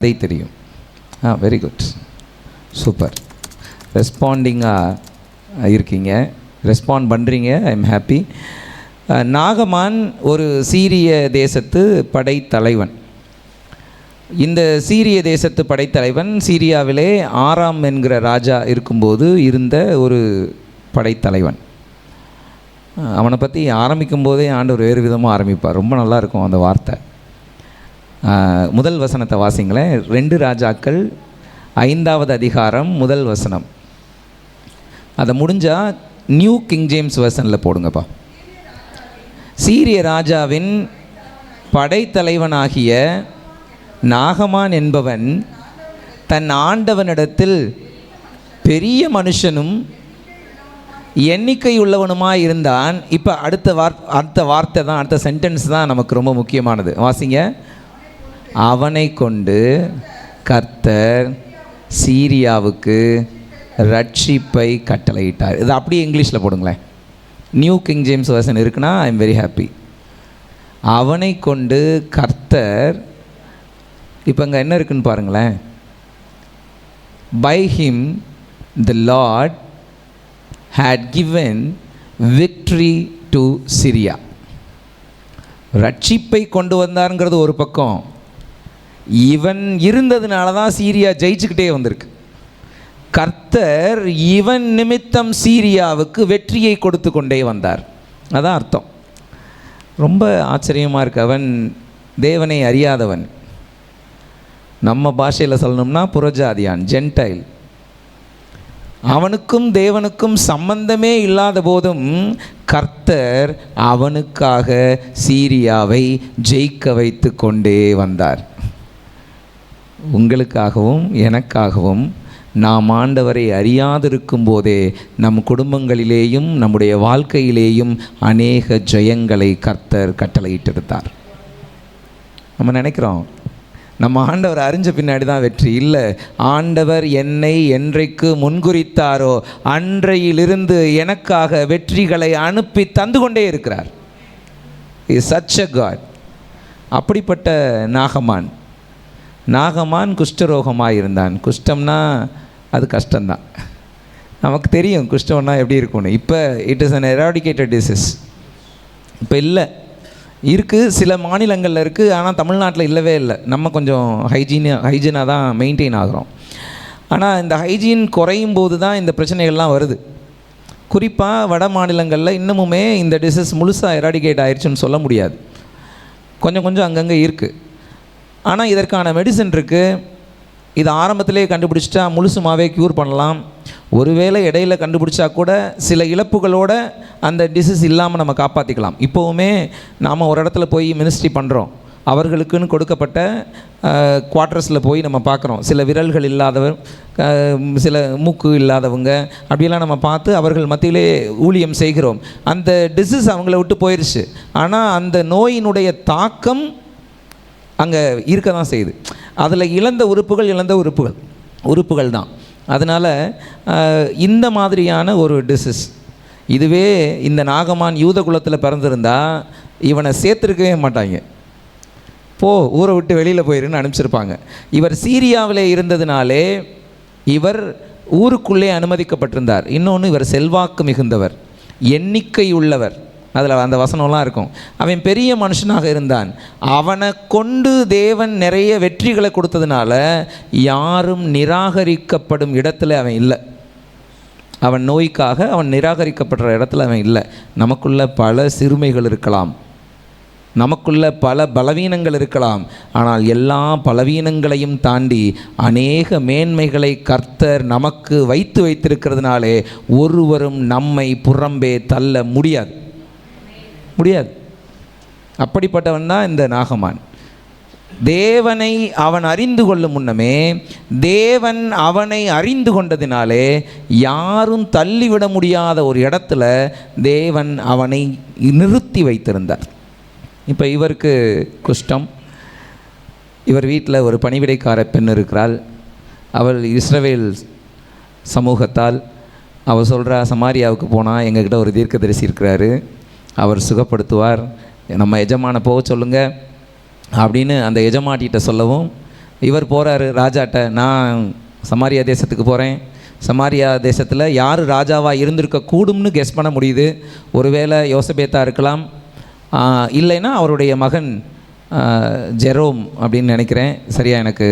அதை தெரியும். Very good, super. ரெஸ்பாண்டிங்காக இருக்கீங்க, ரெஸ்பாண்ட் பண்ணுறீங்க. I am happy. நாகமான் ஒரு சீரிய தேசத்து படைத்தலைவன். இந்த சீரிய தேசத்து படைத்தலைவன் சீரியாவிலே ஆராம் என்கிற ராஜா இருக்கும்போது இருந்த ஒரு படைத்தலைவன். அவனை பற்றி ஆரம்பிக்கும் போதே ஆண்டவர் வேறு விதமாக ஆரம்பிப்பார். ரொம்ப நல்லாயிருக்கும் அந்த வார்த்தை. முதல் வசனத்தை வாசிங்களேன். 2 ராஜாக்கள் 5வது அதிகாரம் முதல் வசனம். அதை முடிஞ்சால் நியூ கிங் ஜேம்ஸ் வெர்ஷனில் போடுங்கப்பா. சீரிய ராஜாவின் படைத்தலைவனாகிய நாகமான் என்பவன் தன் ஆண்டவனிடத்தில் பெரிய மனுஷனும் எண்ணிக்கை உள்ளவனுமாய் இருந்தான். இப்போ அடுத்த வார்த்தை தான், அடுத்த சென்டென்ஸ் தான் நமக்கு ரொம்ப முக்கியமானது. வாசிங்க. அவனை கொண்டு கர்த்தர் சீரியாவுக்கு ரட்சிப்பை கட்டளையிட்டார். இது அப்படியே இங்கிலீஷில் போடுங்களேன். நியூ கிங் ஜேம்ஸ் வெர்ஷன் இருக்குன்னா ஐ எம் வெரி ஹாப்பி. அவனை கொண்டு கர்த்தர், இப்போ இங்கே என்ன இருக்குன்னு பாருங்களேன். By him the lord had given victory to Syria. ரட்சிப்பை கொண்டு வந்தாருங்கிறது ஒரு பக்கம். இவன் இருந்ததுனால தான் சீரியா ஜெயிச்சுக்கிட்டே வந்திருக்கு. கர்த்தர் இவன் நிமித்தம் சீரியாவுக்கு வெற்றியை கொடுத்து கொண்டே வந்தார். அதான் அர்த்தம். ரொம்ப ஆச்சரியமாக இருக்கு. அவன் தேவனை அறியாதவன். நம்ம பாஷையில் சொல்லணும்னா புறஜாதியான், ஜென்டைல். அவனுக்கும் தேவனுக்கும் சம்பந்தமே இல்லாத போதும் கர்த்தர் அவனுக்காக சீரியாவை ஜெயிக்க வைத்து கொண்டே வந்தார். உங்களுக்காகவும் எனக்காகவும் நாம் ஆண்டவரை அறியாதிருக்கும் போதே நம் குடும்பங்களிலேயும் நம்முடைய வாழ்க்கையிலேயும் அநேக ஜெயங்களை கர்த்தர் கட்டளையிட்டிருந்தார். நம்ம நினைக்கிறோம் நம்ம ஆண்டவர் அறிஞ்ச பின்னாடி தான் வெற்றி. இல்லை, ஆண்டவர் என்னை என்றைக்கு முன்குறித்தாரோ அன்றையிலிருந்து எனக்காக வெற்றிகளை அனுப்பி தந்து கொண்டே இருக்கிறார். Is such a god. அப்படிப்பட்ட நாகமான் குஷ்டரோகமாக இருந்தான். குஷ்டம்னா அது கஷ்டம்தான். நமக்கு தெரியும் குஷ்டம்னா எப்படி இருக்கும்னு. இப்போ it is an eradicated disease. இப்போ இல்லை, இருக்குது, சில மாநிலங்களில் இருக்குது, ஆனால் தமிழ்நாட்டில் இல்லவே இல்லை. நம்ம கொஞ்சம் ஹைஜீனாக தான் மெயின்டைன் ஆகிறோம். ஆனால் இந்த ஹைஜீன் குறையும் போது தான் இந்த பிரச்சனைகள்லாம் வருது. குறிப்பாக வட மாநிலங்களில் இன்னமுமே இந்த டிசீஸ் முழுசாக எராடிகேட் ஆயிடுச்சுன்னு சொல்ல முடியாது. கொஞ்சம் அங்கங்கே இருக்குது. ஆனால் இதற்கான மெடிசன் இருக்குது. இது ஆரம்பத்திலே கண்டுபிடிச்சிட்டா முழுசுமாகவே க்யூர் பண்ணலாம். ஒருவேளை இடையில கண்டுபிடிச்சா கூட சில இழப்புகளோடு அந்த டிசீஸ் இல்லாமல் நம்ம காப்பாற்றிக்கலாம். இப்போவுமே நாம் ஒரு இடத்துல போய் மினிஸ்ட்ரி பண்ணுறோம். அவர்களுக்குன்னு கொடுக்கப்பட்ட குவார்ட்டர்ஸில் போய் நம்ம பார்க்குறோம். சில விரல்கள் இல்லாதவர், சில மூக்கு இல்லாதவங்க, அப்படியெல்லாம் நம்ம பார்த்து அவர்கள் மத்தியிலே ஊழியம் செய்கிறோம். அந்த டிசீஸ் அவங்கள விட்டு போயிடுச்சு. ஆனால் அந்த நோயினுடைய தாக்கம் அங்கே இருக்க தான் செய்யுது. அதில் இழந்த உறுப்புகள் தான். அதனால் இந்த மாதிரியான ஒரு டிசீஸ், இதுவே இந்த நாகமான் யூத குலத்தில் பிறந்திருந்தா இவனை சேர்த்துருக்கவே மாட்டாங்க. ஊரை விட்டு வெளியில் போயிருன்னு அனுப்பிச்சிருப்பாங்க. இவர் சீரியாவிலே இருந்ததுனாலே இவர் ஊருக்குள்ளே அனுமதிக்கப்பட்டிருந்தார். இன்னொன்று, இவர் செல்வாக்கு மிகுந்தவர், எண்ணிக்கை உள்ளவர். அதில் அந்த வசனம்லாம் இருக்கும். அவன் பெரிய மனுஷனாக இருந்தான். அவனை கொண்டு தேவன் நிறைய வெற்றிகளை கொடுத்ததுனால யாரும் நிராகரிக்கப்படும் இடத்துல அவன் இல்லை. அவன் நோய்க்காக அவன் நிராகரிக்கப்படுற இடத்துல அவன் இல்லை. நமக்குள்ள பல சிறுமைகள் இருக்கலாம், நமக்குள்ள பல பலவீனங்கள் இருக்கலாம். ஆனால் எல்லா பலவீனங்களையும் தாண்டி அநேக மேன்மைகளை கர்த்தர் நமக்கு வைத்திருக்கிறதுனாலே ஒருவரும் நம்மை புறம்பே தள்ள முடியாது. அப்படிப்பட்டவன் தான் இந்த நாகமான். தேவனை அவன் அறிந்து கொள்ளும் முன்னமே தேவன் அவனை அறிந்து கொண்டதினாலே யாரும் தள்ளிவிட முடியாத ஒரு இடத்துல தேவன் அவனை நிறுத்தி வைத்திருந்தார். இப்போ இவருக்கு குஷ்டம். இவர் வீட்டில் ஒரு பணிவிடைக்கார பெண் இருக்கிறாள். அவள் இஸ்ரவேல் சமூகத்தால். அவள் சொல்கிறா, சமாரியாவுக்கு போனால் எங்ககிட்ட ஒரு தீர்க்கதரிசி இருக்கிறாரு, அவர் சுகப்படுத்துவார், நம்ம எஜமான போக சொல்லுங்கள் அப்படின்னு அந்த எஜமாட்டிகிட்ட சொல்லவும் இவர் போகிறாரு ராஜாட்ட, நான் சமாரியா தேசத்துக்கு போகிறேன், சமாரியா தேசத்தில் யார் ராஜாவாக இருந்திருக்க கூடும்னு கெஸ் பண்ண முடியுது. ஒருவேளை யோசபேத்தா இருக்கலாம், இல்லைன்னா அவருடைய மகன் ஜெரோம் அப்படின்னு நினைக்கிறேன், சரியா எனக்கு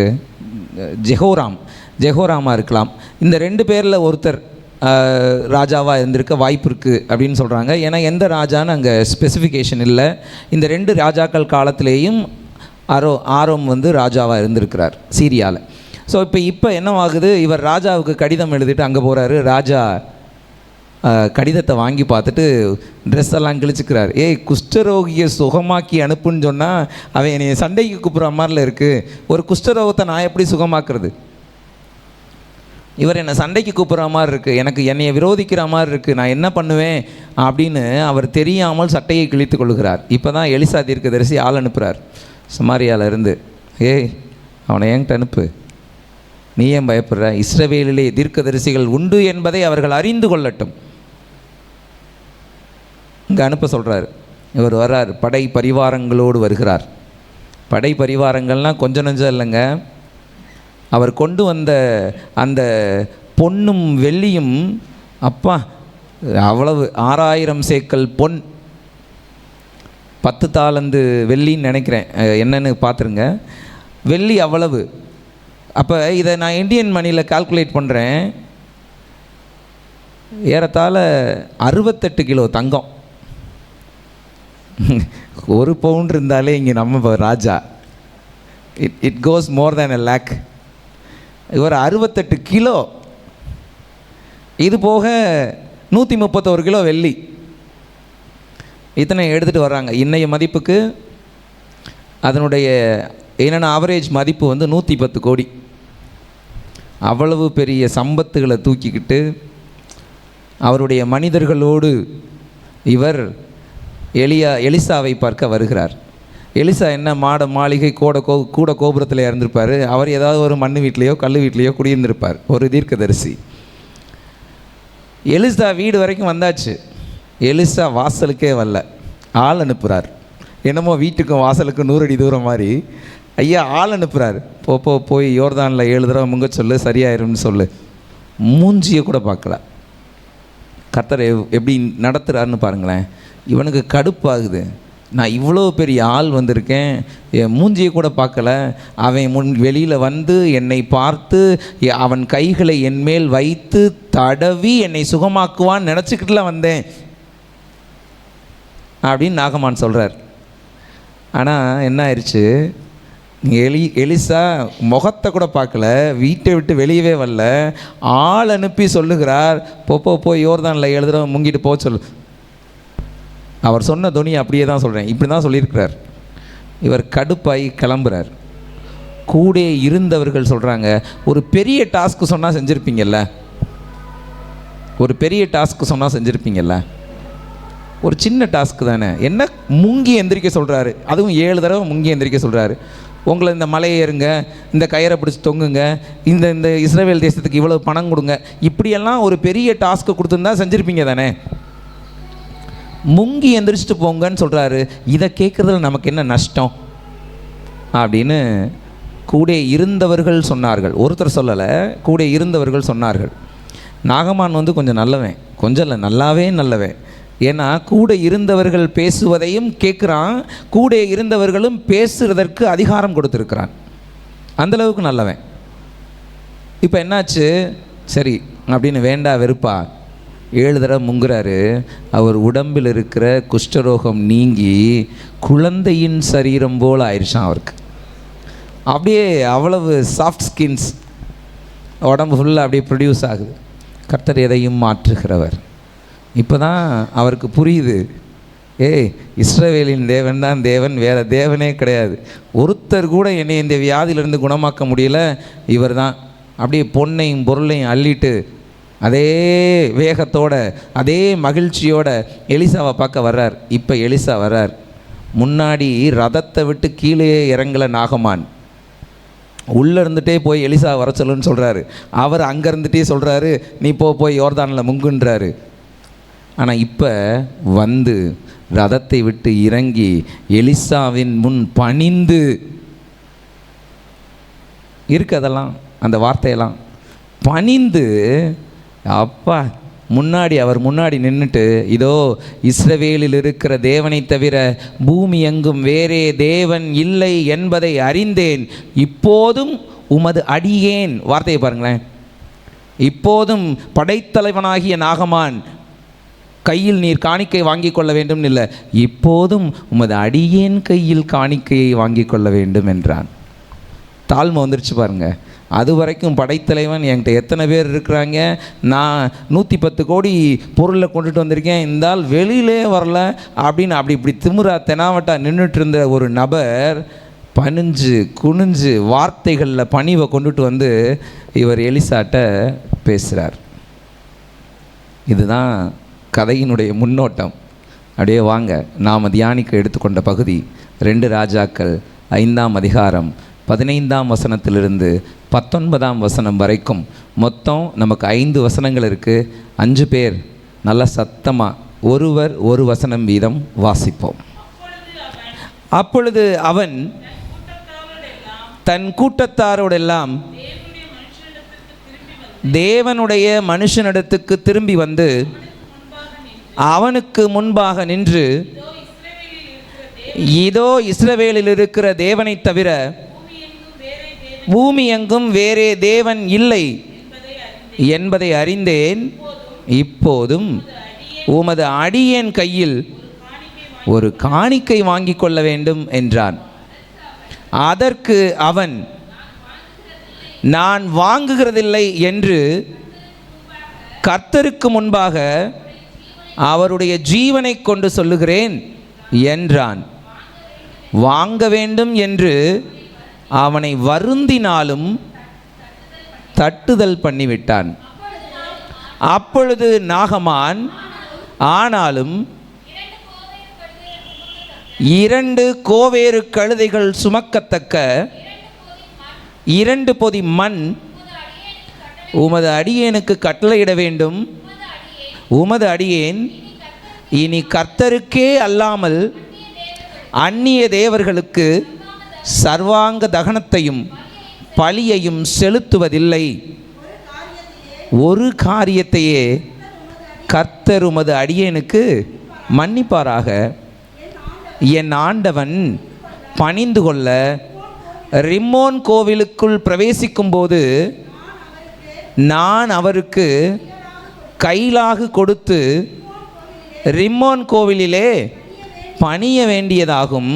ஜெகோராமாக இருக்கலாம். இந்த 2 பேரில் ஒருத்தர் ராஜாவாக இருந்திருக்க வாய்ப்பு இருக்குது அப்படின்னு சொல்கிறாங்க. ஏன்னா எந்த ராஜான்னு அங்கே ஸ்பெசிஃபிகேஷன் இல்லை. இந்த 2 ராஜாக்கள் காலத்திலேயும் ஆரோம் வந்து ராஜாவாக இருந்திருக்கிறார் சீரியாவில். ஸோ இப்போ என்னவாகுது, இவர் ராஜாவுக்கு கடிதம் எழுதிட்டு அங்கே போகிறாரு. ராஜா கடிதத்தை வாங்கி பார்த்துட்டு ட்ரெஸ் எல்லாம் கிழிச்சிக்கிறார். குஷ்டரோகியை சுகமாக்கி அனுப்புன்னு சொன்னால் அவன் என்னை சண்டைக்கு கூப்பிட்ற மாதிரில இருக்குது, ஒரு குஷ்டரோகத்தை நான் எப்படி சுகமாக்குறது, இவர் என்னை சண்டைக்கு கூப்பிட்ற மாதிரி இருக்குது, எனக்கு என்னையை விரோதிக்கிற மாதிரி இருக்குது, நான் என்ன பண்ணுவேன் அப்படின்னு அவர் தெரியாமல் சட்டையை கிழித்து கொள்கிறார். இப்போ தான் எலிசா தீர்க்கதரிசி ஆள் அனுப்புகிறார் சமாரியாவிலேருந்து. அவனை என்கிட்ட அனுப்பு, நீ ஏன் பயப்படுற, இஸ்ரவேலிலே தீர்க்கதரிசிகள் உண்டு என்பதை அவர்கள் அறிந்து கொள்ளட்டும். இங்கே அனுப்ப சொல்கிறார். இவர் வர்றார், படை பரிவாரங்களோடு வருகிறார். படை பரிவாரங்கள்னால் கொஞ்சம் நஞ்சம் இல்லைங்க, அவர் கொண்டு வந்த அந்த பொன்னும் வெள்ளியும் அப்பா அவ்வளவு 6000 சேக்கல் பொன், 10 தாலந்து வெள்ளின்னு நினைக்கிறேன், என்னன்னு பார்த்துருங்க, வெள்ளி அவ்வளவு. அப்போ இதை நான் இந்தியன் மணியில் கால்குலேட் பண்ணுறேன், ஏறத்தாழ 68 கிலோ தங்கம். 1 பவுண்ட் இருந்தாலே இங்கே நம்ம Raja, it goes more than a lakh. இவர் 68 கிலோ, இது போக 131 கிலோ வெள்ளி, இத்தனை எடுத்துகிட்டு வர்றாங்க. இன்றைய மதிப்புக்கு அதனுடைய என்னென்ன ஆவரேஜ் மதிப்பு வந்து 110 கோடி. அவ்வளவு பெரிய சம்பத்துகளை தூக்கிக்கிட்டு அவருடைய மனிதர்களோடு இவர் எலிசாவை பார்க்க வருகிறார். எலிசா என்ன மாளிகை கூட கோபுரத்தில் இருந்திருப்பார், அவர் ஏதாவது ஒரு மண் வீட்லேயோ கல் வீட்லேயோ குடியிருந்திருப்பார், ஒரு தீர்க்கதரிசி. எலிசா வீடு வரைக்கும் வந்தாச்சு, எலிசா வாசலுக்கே வரல, ஆள் அனுப்புகிறார். என்னமோ வீட்டுக்கும் வாசலுக்கும் 100 அடி தூரம் மாதிரி ஐயா ஆள் அனுப்புகிறார். போய் யோர்தானில் 7 தடவை முங்க சொல்லு, சரியாயிரும்னு சொல்லு. மூஞ்சியை கூட பார்க்கல. கர்த்தர் எப்படி நடத்துகிறாருன்னு பாருங்களேன். இவனுக்கு கடுப்பாகுது, நான் இவ்வளோ பெரிய ஆள் வந்திருக்கேன், என் மூஞ்சியை கூட பார்க்கல, அவன் வெளியில் வந்து என்னை பார்த்து அவன் கைகளை என் மேல் வைத்து தடவி என்னை சுகமாக்குவான்னு நினச்சிக்கிட்டுலாம் வந்தேன் அப்படின்னு நாகமான் சொல்கிறார். ஆனால் என்ன ஆயிடுச்சு, எலிசா முகத்தை கூட பார்க்கல, வீட்டை விட்டு வெளியவே வரல, ஆள் அனுப்பி சொல்லுகிறார், போய் யோர்தானில் 7 தடவை முங்கிட்டு போக சொல்லு. அவர் சொன்ன துணி அப்படியே தான் சொல்கிறேன், இப்படி தான் சொல்லியிருக்கிறார். இவர் கடுப்பாகி கிளம்புறார். கூட இருந்தவர்கள் சொல்கிறாங்க, ஒரு பெரிய டாஸ்க்கு சொன்னால் செஞ்சுருப்பீங்கல்ல, ஒரு பெரிய டாஸ்க்கு சொன்னால் செஞ்சுருப்பீங்கல்ல, ஒரு சின்ன டாஸ்க்கு தானே, என்ன முங்கி எந்திரிக்க சொல்கிறாரு, அதுவும் 7 தடவை முங்கி எந்திரிக்க சொல்கிறாரு. உங்களை இந்த மலையை ஏறுங்க, இந்த கயிறை பிடிச்சி தொங்குங்க, இந்த இஸ்ரவேல் தேசத்துக்கு இவ்வளோ பணம் கொடுங்க, இப்படியெல்லாம் ஒரு பெரிய டாஸ்க்கு கொடுத்துருந்தா செஞ்சுருப்பீங்க தானே, முங்கி எந்திரிச்சிட்டு போங்கன்னு சொல்கிறாரு. இதை கேட்குறதுல நமக்கு என்ன நஷ்டம் அப்படின்னு கூட இருந்தவர்கள் சொன்னார்கள். ஒருத்தர் சொல்லலை, கூட இருந்தவர்கள் சொன்னார்கள். நாகமான் வந்து கொஞ்சம் நல்லவன், கொஞ்சம் இல்லை நல்லாவே நல்லவன். ஏன்னா கூட இருந்தவர்கள் பேசுவதையும் கேட்குறான், கூட இருந்தவர்களும் பேசுகிறதற்கு அதிகாரம் கொடுத்துருக்கிறான், அந்தளவுக்கு நல்லவன். இப்போ என்னாச்சு, சரி அப்படின்னு வேண்டா வெறுப்பா 7 தடவை முங்குறாரு. அவர் உடம்பில் இருக்கிற குஷ்டரோகம் நீங்கி குழந்தையின் சரீரம் போல் ஆயிடுச்சான் அவருக்கு. அப்படியே அவ்வளவு சாஃப்ட் ஸ்கின்ஸ், உடம்பு ஃபுல்லாக அப்படியே ப்ரொடியூஸ் ஆகுது. கர்த்தர் எதையும் மாற்றுகிறவர். இப்போ தான் அவருக்கு புரியுது, இஸ்ரவேலின் தேவன் தான் தேவன், வேறு தேவனே கிடையாது, ஒருத்தர் கூட என்னை இந்த வியாதியிலேருந்து குணமாக்க முடியல, இவர் தான். அப்படியே பொன்னையும் பொருளையும் அள்ளிட்டு அதே வேகத்தோட அதே மகிழ்ச்சியோட எலிசாவை பார்க்க வர்றார். இப்போ எலிசா வர்றார். முன்னாடி ரதத்தை விட்டு கீழே இறங்கல நாகமான், உள்ளே இருந்துகிட்டே போய் எலிசா வர சொல்லுன்னு சொல்கிறாரு. அவர் அங்கே இருந்துகிட்டே சொல்கிறாரு, நீ போய் யோர்தானில் முங்குன்றாரு. ஆனால் இப்போ வந்து ரதத்தை விட்டு இறங்கி எலிசாவின் முன் பணிந்து இருக்குது அதெல்லாம், அந்த வார்த்தையெல்லாம். பணிந்து அப்பா அவர் முன்னாடி நின்றுட்டு, இதோ இஸ்ரவேலில் இருக்கிற தேவனை தவிர பூமி எங்கும் வேறே தேவன் இல்லை என்பதை அறிந்தேன், இப்போதும் உமது அடியேன், வார்த்தையை பாருங்களேன், இப்போதும் படைத்தலைவனாகிய நாகமான் கையில் நீர் காணிக்கை வாங்கி கொள்ள வேண்டும் இல்லை, இப்போதும் உமது அடியேன் கையில் காணிக்கையை வாங்கி கொள்ள வேண்டும் என்றான். தாழ்மை வந்துருச்சு பாருங்கள். அது வரைக்கும் படைத்தலைவன் என்கிட்ட எத்தனை பேர் இருக்கிறாங்க, நான் 110 கோடி பொருளை கொண்டுட்டு வந்திருக்கேன், இருந்தால் வெளியிலே வரல அப்படின்னு இப்படி திமுறா தெனாவட்டா நின்றுட்டு இருந்த ஒரு நபர் பணிஞ்சு குனிஞ்சு வார்த்தைகளில் பணிவை கொண்டுட்டு வந்து இவர் எலிசாட்ட பேசுகிறார். இதுதான் கதையினுடைய முன்னோட்டம். அப்படியே வாங்க, நாம் தியானிக்க எடுத்துக்கொண்ட பகுதி 2 ராஜாக்கள் 5ஆம் அதிகாரம் 15ஆம் வசனத்திலிருந்து 19ஆம் வசனம் வரைக்கும். மொத்தம் நமக்கு 5 வசனங்கள் இருக்குது. 5 பேர் நல்ல சத்தமாக ஒருவர் ஒரு வசனம் வீதம் வாசிப்போம். அப்பொழுது அவன் தன் கூட்டத்தாரோடெல்லாம் தேவனுடைய மனுஷனிடத்துக்கு திரும்பி வந்து அவனுக்கு முன்பாக நின்று, இதோ இஸ்ரவேலில் இருக்கிற தேவனை தவிர பூமி எங்கும் வேறே தேவன் இல்லை என்பதை அறிந்தேன், இப்போதும் உமது அடியேன் கையில் ஒரு காணிக்கை வாங்கி கொள்ள வேண்டும் என்றான். அதற்கு அவன், நான் வாங்குகிறதில்லை என்று கர்த்தருக்கு முன்பாக அவருடைய ஜீவனை கொண்டு சொல்லுகிறேன் என்றான். வாங்க வேண்டும் என்று அவனை வருந்தினாலும் தட்டுதல் பண்ணிவிட்டான். அப்பொழுது நாகமான், ஆனாலும் 2 கோவேறு கழுதைகள் சுமக்கத்தக்க 2 பொதி மண் உமது அடியேனுக்கு கட்டளையிட வேண்டும். உமது அடியேன் இனி கர்த்தருக்கே அல்லாமல் அந்நிய தேவர்களுக்கு சர்வாங்க தகனத்தையும் பலியையும் செலுத்துவதில்லை. ஒரு காரியத்தையே கர்த்தர் உமது அடியேனுக்கு மன்னிப்பாராக. என் ஆண்டவன் பணிந்து கொள்ள ரிம்மோன் கோவிலுக்குள் பிரவேசிக்கும்போது நான் அவருக்கு கைலாகு கொடுத்து ரிம்மோன் கோவிலிலே பணிய வேண்டியதாகும்.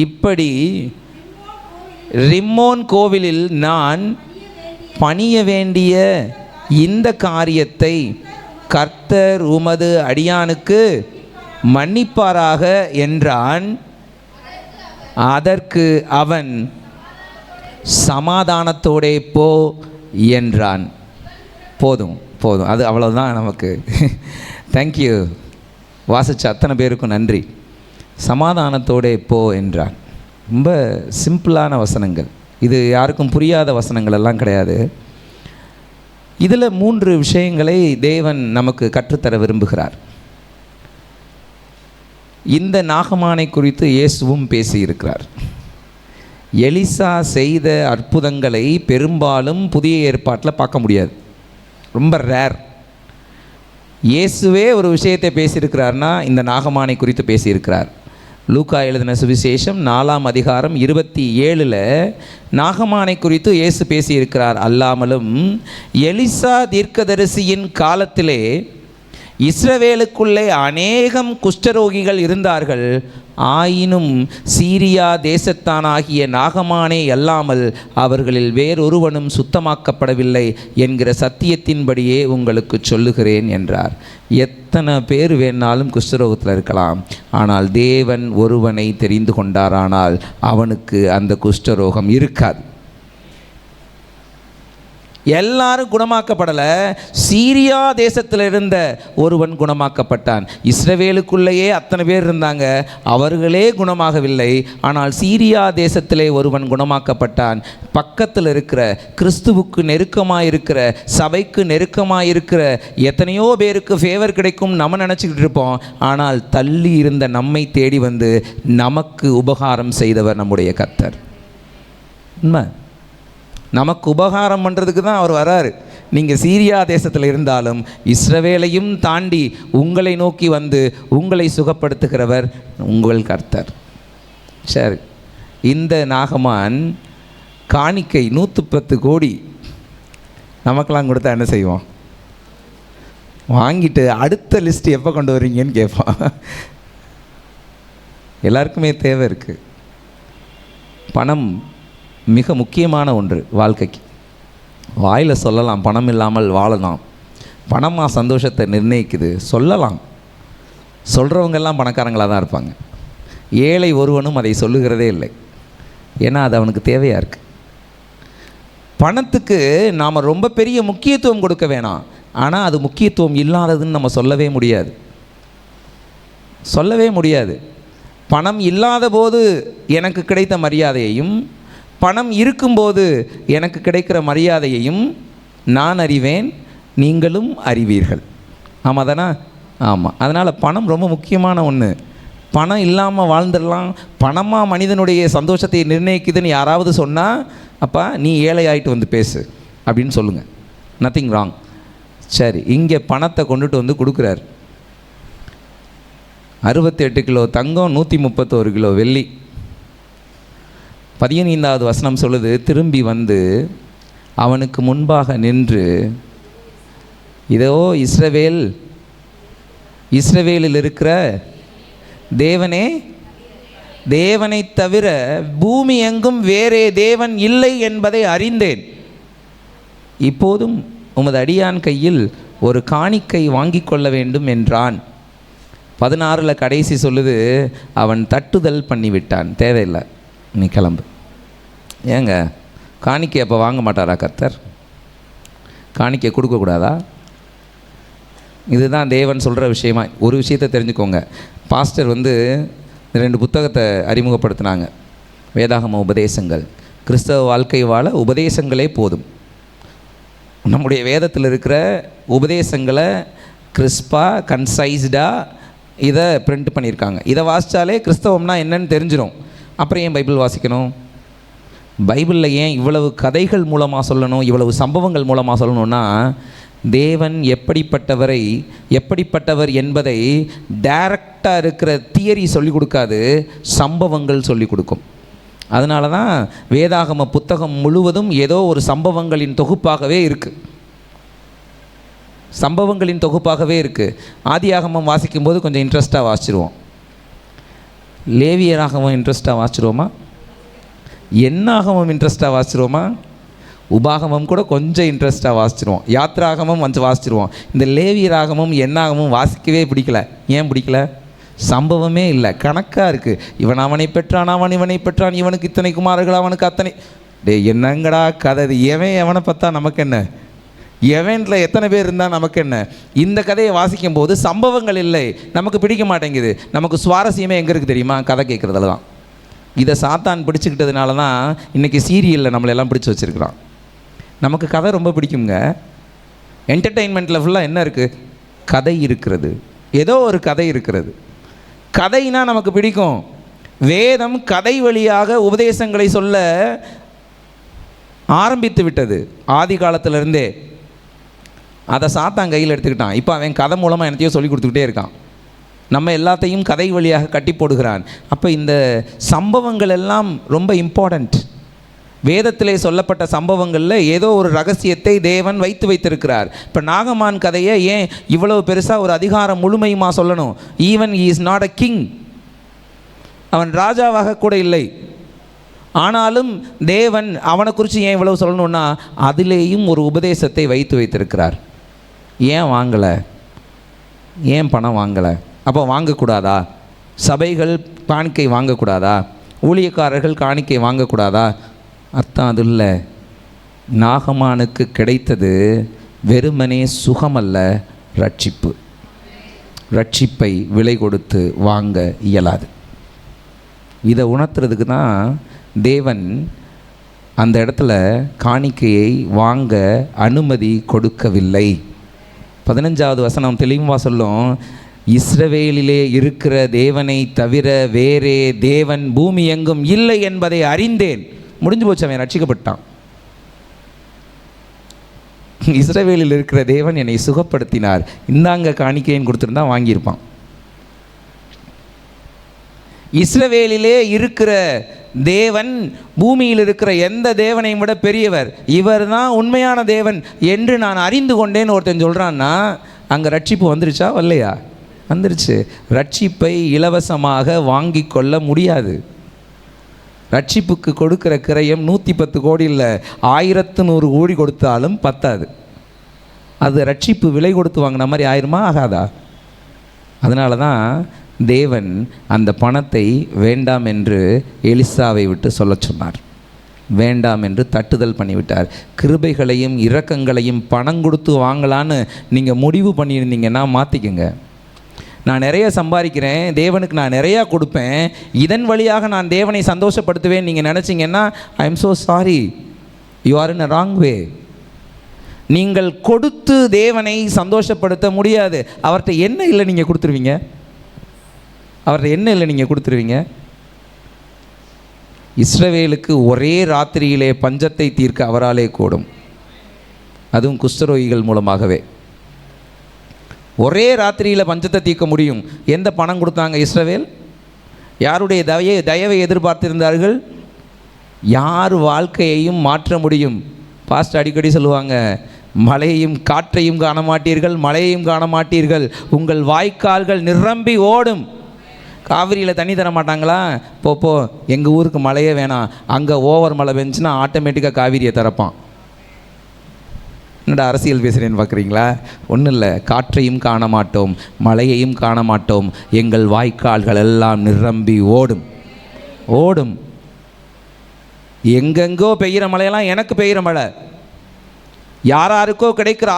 இப்படி ரிம்மோன் கோவிலில் நான் பணிய வேண்டிய இந்த காரியத்தை கர்த்தர் உமது அடியானுக்கு மன்னிப்பாராக என்றான். அதற்கு அவன், சமாதானத்தோடே போ என்றான். போதும் போதும், அது அவ்வளோதான் நமக்கு. தேங்க்யூ. வாசித்த அத்தனை பேருக்கும் நன்றி. சமாதானத்தோடே போ என்றான். ரொம்ப சிம்பிளான வசனங்கள், இது யாருக்கும் புரியாத வசனங்கள் எல்லாம் கிடையாது. இதில் 3 விஷயங்களை தேவன் நமக்கு கற்றுத்தர விரும்புகிறார். இந்த நாகமானை குறித்து இயேசுவும் பேசியிருக்கிறார். எலிசா செய்த அற்புதங்களை பெரும்பாலும் புதிய ஏற்பாட்டில் பார்க்க முடியாது, ரொம்ப ரேர். இயேசுவே ஒரு விஷயத்தை பேசியிருக்கிறார்னா இந்த நாகமானை குறித்து பேசியிருக்கிறார். லூக்கா எழுதின சுவிசேஷம் 4ஆம் அதிகாரம் 27 நாகமானை குறித்து இயேசு பேசியிருக்கிறார். அல்லாமலும் எலிசா தீர்க்கதரிசியின் காலத்திலே இஸ்ரவேலுக்குள்ளே அநேகம் குஷ்டரோகிகள் இருந்தார்கள். ஆயினும் சீரியா தேசத்தானாகிய நாகமானே அல்லாமல் அவர்களில் வேறொருவனும் சுத்தமாக்கப்படவில்லை என்கிற சத்தியத்தின்படியே உங்களுக்கு சொல்லுகிறேன் என்றார். எத்தனை பேர் வேணாலும் குஷ்டரோகத்தில் இருக்கலாம், ஆனால் தேவன் ஒருவனை தெரிந்து கொண்டாரானால் அவனுக்கு அந்த குஷ்டரோகம் இருக்காது. எல்லாரும் குணமாக்கப்படலை. சீரியா தேசத்தில் இருந்த ஒருவன் குணமாக்கப்பட்டான். இஸ்ரவேலுக்குள்ளேயே அத்தனை பேர் இருந்தாங்க, அவர்களே குணமாகவில்லை. ஆனால் சீரியா தேசத்திலே ஒருவன் குணமாக்கப்பட்டான். பக்கத்தில் இருக்கிற கிறிஸ்துவுக்கு நெருக்கமாக இருக்கிற சபைக்கு நெருக்கமாக இருக்கிற எத்தனையோ பேருக்கு ஃபேவர் கிடைக்கும் நம்ம நினச்சிக்கிட்டு இருப்போம். ஆனால் தள்ளி இருந்த நம்மை தேடி வந்து நமக்கு உபகாரம் செய்தவர் நம்முடைய கர்த்தர். உண்மை. நமக்கு உபகாரம் பண்ணுறதுக்கு தான் அவர் வராரு. நீங்கள் சீரியா தேசத்தில் இருந்தாலும் இஸ்ரவேலையும் தாண்டி உங்களை நோக்கி வந்து உங்களை சுகப்படுத்துகிறவர் உங்கள் கர்த்தர். சரி, இந்த நாகமான் காணிக்கை 110 கோடி நமக்கெல்லாம் கொடுத்தா என்ன செய்வோம்? வாங்கிட்டு அடுத்த லிஸ்ட் எப்போ கொண்டு வரீங்கன்னு கேட்பான். எல்லாருக்குமே தேவை இருக்குது. பணம் மிக முக்கியமான ஒன்று வாழ்க்கைக்கு. வாயில் சொல்லலாம் பணம் இல்லாமல் வாழலாம், பணமாக சந்தோஷத்தை நிர்ணயிக்குது சொல்லலாம். சொல்கிறவங்கெல்லாம் பணக்காரங்களாக தான் இருப்பாங்க. ஏழை ஒருவனும் அதை சொல்லுகிறதே இல்லை. ஏன்னா அது அவனுக்கு தேவையாக இருக்குது. பணத்துக்கு நாம் ரொம்ப பெரிய முக்கியத்துவம் கொடுக்க வேணாம். ஆனால் அது முக்கியத்துவம் இல்லாததுன்னு நம்ம சொல்லவே முடியாது. பணம் இல்லாத போது எனக்கு கிடைத்த மரியாதையையும் பணம் இருக்கும்போது எனக்கு கிடைக்கிற மரியாதையையும் நான் அறிவேன், நீங்களும் அறிவீர்கள். ஆமாம் தானே? ஆமாம். அதனால் பணம் ரொம்ப முக்கியமான ஒன்று. பணம் இல்லாமல் வாழ்ந்துடலாம், பணமாக மனிதனுடைய சந்தோஷத்தை நிர்ணயிக்குதுன்னு யாராவது சொன்னால், அப்பா நீ ஏழை ஆகிட்டு வந்து பேசு அப்படின்னு சொல்லுங்கள். Nothing wrong. சரி, இங்கே பணத்தை கொண்டுட்டு வந்து கொடுக்குறார். 68 கிலோ தங்கம், 131 கிலோ வெள்ளி. 15வது வசனம் சொல்லுது, திரும்பி வந்து அவனுக்கு முன்பாக நின்று, இதோ இஸ்ரவேலில் இருக்கிற தேவனே, தேவனை தவிர பூமி எங்கும் வேறே தேவன் இல்லை என்பதை அறிந்தேன். இப்போதும் உமது அடியான் கையில் ஒரு காணிக்கை வாங்கி கொள்ள வேண்டும் என்றான். 16 கடைசி சொல்லுது, அவன் தட்டுதல் பண்ணிவிட்டான். தேவையில்லை, நீ கிளம்பு. ஏங்க காணிக்கை அப்போ வாங்க மாட்டாரா கர்த்தர்? காணிக்கை கொடுக்கக்கூடாதா? இதுதான் தேவன் சொல்கிற விஷயமா. ஒரு விஷயத்தை தெரிஞ்சுக்கோங்க. பாஸ்டர் 2 புத்தகத்தை அறிமுகப்படுத்தினாங்க. வேதாகம உபதேசங்கள். கிறிஸ்தவ வாழ்க்கை வாழ உபதேசங்களே போதும். நம்முடைய வேதத்தில் இருக்கிற உபதேசங்களை கிறிஸ்பாக கன்சைஸ்டாக இதை பிரிண்ட் பண்ணியிருக்காங்க. இதை வாசித்தாலே கிறிஸ்தவம்னா என்னன்னு தெரிஞ்சிடும். அப்புறம் ஏன் பைபிள் வாசிக்கணும்? பைபிளில் ஏன் இவ்வளவு கதைகள் மூலமாக சொல்லணும், இவ்வளவு சம்பவங்கள் மூலமாக சொல்லணும்னா, தேவன் எப்படிப்பட்டவர் என்பதை டைரக்டாக இருக்கிற தியரி சொல்லிக் கொடுக்காது, சம்பவங்கள் சொல்லிக் கொடுக்கும். அதனால தான் வேதாகம புத்தகம் முழுவதும் ஏதோ ஒரு சம்பவங்களின் தொகுப்பாகவே இருக்குது. ஆதியாகமம் வாசிக்கும்போது கொஞ்சம் இன்ட்ரெஸ்ட்டாக வாசிச்சிருவோம். லேவியராகமம் இன்ட்ரெஸ்ட்டாக வாசிச்சிருவோமா? என்னாகமம் இன்ட்ரெஸ்ட்டாக வாசிச்சிருவோமா? உபாகமம் கூட கொஞ்சம் இன்ட்ரெஸ்ட்டாக வாசிச்சிருவோம். யாத்ராகமம் கொஞ்சம் வாசிச்சிருவோம். இந்த லேவியராகமும் என்னாகமும் வாசிக்கவே பிடிக்கல. ஏன் பிடிக்கல? சம்பவமே இல்லை, கணக்காக இருக்குது. இவன் அவனை பெற்றான், அவன் இவனை பெற்றான், இவனுக்கு இத்தனை குமாரர்கள், அவனுக்கு அத்தனை. என்னங்கடா கதை இது? எவனை பார்த்தா நமக்கு என்ன? எவனில் எத்தனை பேர் இருந்தால் நமக்கு என்ன? இந்த கதையை வாசிக்கும் போது சம்பவங்கள் இல்லை, நமக்கு பிடிக்க மாட்டேங்குது. நமக்கு சுவாரஸ்யமே எங்கே இருக்குது தெரியுமா? கதை கேட்குறதுல தான். இதை சாத்தான் பிடிச்சிக்கிட்டதுனால தான் இன்றைக்கி சீரியலில் நம்மளெல்லாம் பிடிச்சி வச்சுருக்கிறான். நமக்கு கதை ரொம்ப பிடிக்குங்க. என்டர்டெயின்மெண்ட்டில் ஃபுல்லாக என்ன இருக்குது? கதை இருக்கிறது, ஏதோ ஒரு கதை இருக்கிறது. கதைனா நமக்கு பிடிக்கும். வேதம் கதை வழியாக உபதேசங்களை சொல்ல ஆரம்பித்து விட்டது ஆதி காலத்திலிருந்தே. அதை சாத்தான் கையில் எடுத்துக்கிட்டான். இப்போ அவன் கதை மூலமாக என்னத்தையோ சொல்லி கொடுத்துக்கிட்டே இருக்கான். நம்ம எல்லாத்தையும் கதை வழியாக கட்டி போடுகிறான். அப்போ இந்த சம்பவங்கள் எல்லாம் ரொம்ப இம்பார்ட்டண்ட். வேதத்திலே சொல்லப்பட்ட சம்பவங்களில் ஏதோ ஒரு ரகசியத்தை தேவன் வைத்திருக்கிறார். இப்போ நாகமான் கதையை ஏன் இவ்வளவு பெருசாக ஒரு அதிகாரம் முழுமையுமா சொல்லணும்? Even he is not a king, அவன் ராஜாவாக கூட இல்லை. ஆனாலும் தேவன் அவனை குறித்து ஏன் இவ்வளவு சொல்லணும்னா, அதிலேயும் ஒரு உபதேசத்தை வைத்திருக்கிறார். ஏன் வாங்கலை? ஏன் பணம் வாங்கலை? அப்போ வாங்கக்கூடாதா? சபைகள் காணிக்கை வாங்கக்கூடாதா? ஊழியக்காரர்கள் காணிக்கை வாங்கக்கூடாதா? அர்த்தம் அது இல்லை. நாகமானுக்கு கிடைத்தது வெறுமனே சுகமல்ல, ரட்சிப்பு. ரட்சிப்பை விலை கொடுத்து வாங்க இயலாது. இதை உணர்த்துறதுக்கு தான் தேவன் அந்த இடத்துல காணிக்கையை வாங்க அனுமதி கொடுக்கவில்லை. 15வது வசனம் தெளிவாக சொல்லும், இஸ்ரவேலிலே இருக்கிற தேவனை தவிர வேறே தேவன் பூமி எங்கும் இல்லை என்பதை அறிந்தேன். முடிஞ்சு போச்சு, அவன் ரட்சிக்கப்பட்டான். இஸ்ரவேலில் இருக்கிற தேவன் என்னை சுகப்படுத்தினார், இந்தாங்க காணிக்கைன்னு கொடுத்துருந்தா வாங்கியிருப்பான். இஸ்ரவேலிலே இருக்கிற தேவன் பூமியில் இருக்கிற எந்த தேவனையும் விட பெரியவர், இவர் தான் உண்மையான தேவன் என்று நான் அறிந்து கொண்டேன்னு ஒருத்தன் சொல்கிறான்னா அங்கே ரட்சிப்பு வந்துருச்சா வரலையா? வந்துருச்சு. ரட்சிப்பை இலவசமாக வாங்கி கொள்ள முடியாது. ரட்சிப்புக்கு கொடுக்குற கிரயம் 110 கோடி இல்லை, 1100 கோடி கொடுத்தாலும் பத்தாது. அது ரட்சிப்பு விலை கொடுத்து வாங்கின மாதிரி ஆயிருமா? ஆகாதா? அதனால தான் தேவன் அந்த பணத்தை வேண்டாம் என்று எலிசாவை விட்டு சொல்ல சொன்னார். வேண்டாம் என்று தட்டுதல் பண்ணிவிட்டார். கிருபைகளையும் இரக்கங்களையும் பணம் கொடுத்து வாங்கலான்னு நீங்கள் முடிவு பண்ணியிருந்தீங்கன்னா மாற்றிக்கங்க. நான் நிறைய சம்பாதிக்கிறேன், தேவனுக்கு நான் நிறையா கொடுப்பேன், இதன் வழியாக நான் தேவனை சந்தோஷப்படுத்துவேன் நீங்கள் நினச்சிங்கன்னா I am so sorry, you are in a wrong வே. நீங்கள் கொடுத்து தேவனை சந்தோஷப்படுத்த முடியாது. அவர்கிட்ட என்ன இல்லை நீங்கள் கொடுத்துருவீங்க? அவர்கிட்ட என்ன இல்லை நீங்கள் கொடுத்துருவீங்க? இஸ்ரவேலுக்கு ஒரே ராத்திரியிலே பஞ்சத்தை தீர்க்க அவராலே கூடும், அதுவும் குஷ்டரோகிகள் மூலமாகவே. ஒரே ராத்திரியில் பஞ்சத்தை தீர்க்க முடியும். எந்த பணம் கொடுத்தாங்க இஸ்ரவேல்? யாருடைய தயவை எதிர்பார்த்திருந்தார்கள்? யார் வாழ்க்கையையும் மாற்ற முடியும்? பாஸ்ட் அடிக்கடி சொல்லுவாங்க, மழையையும் காற்றையும் காண மாட்டீர்கள், மழையையும் காண மாட்டீர்கள், உங்கள் வாய்க்கால்கள் நிரம்பி ஓடும். காவிரியில் தண்ணி தர மாட்டாங்களா? போ எங்கள் ஊருக்கு மழையே வேணாம், அங்கே ஓவர் மழை பெஞ்சுன்னா ஆட்டோமேட்டிக்காக காவிரியை திறப்பான். என்னடா அரசியல் பேசுகிறேன்னு பார்க்குறீங்களா? ஒன்றும் இல்லை. காற்றையும் காண மாட்டோம், மழையையும் காண மாட்டோம், எங்கள் வாய்க்கால்கள் எல்லாம் நிரம்பி ஓடும். ஓடும். எங்கெங்கோ பெய்கிற மழையெல்லாம் எனக்கு பெய்கிற மழை, யாராருக்கோ கிடைக்கிற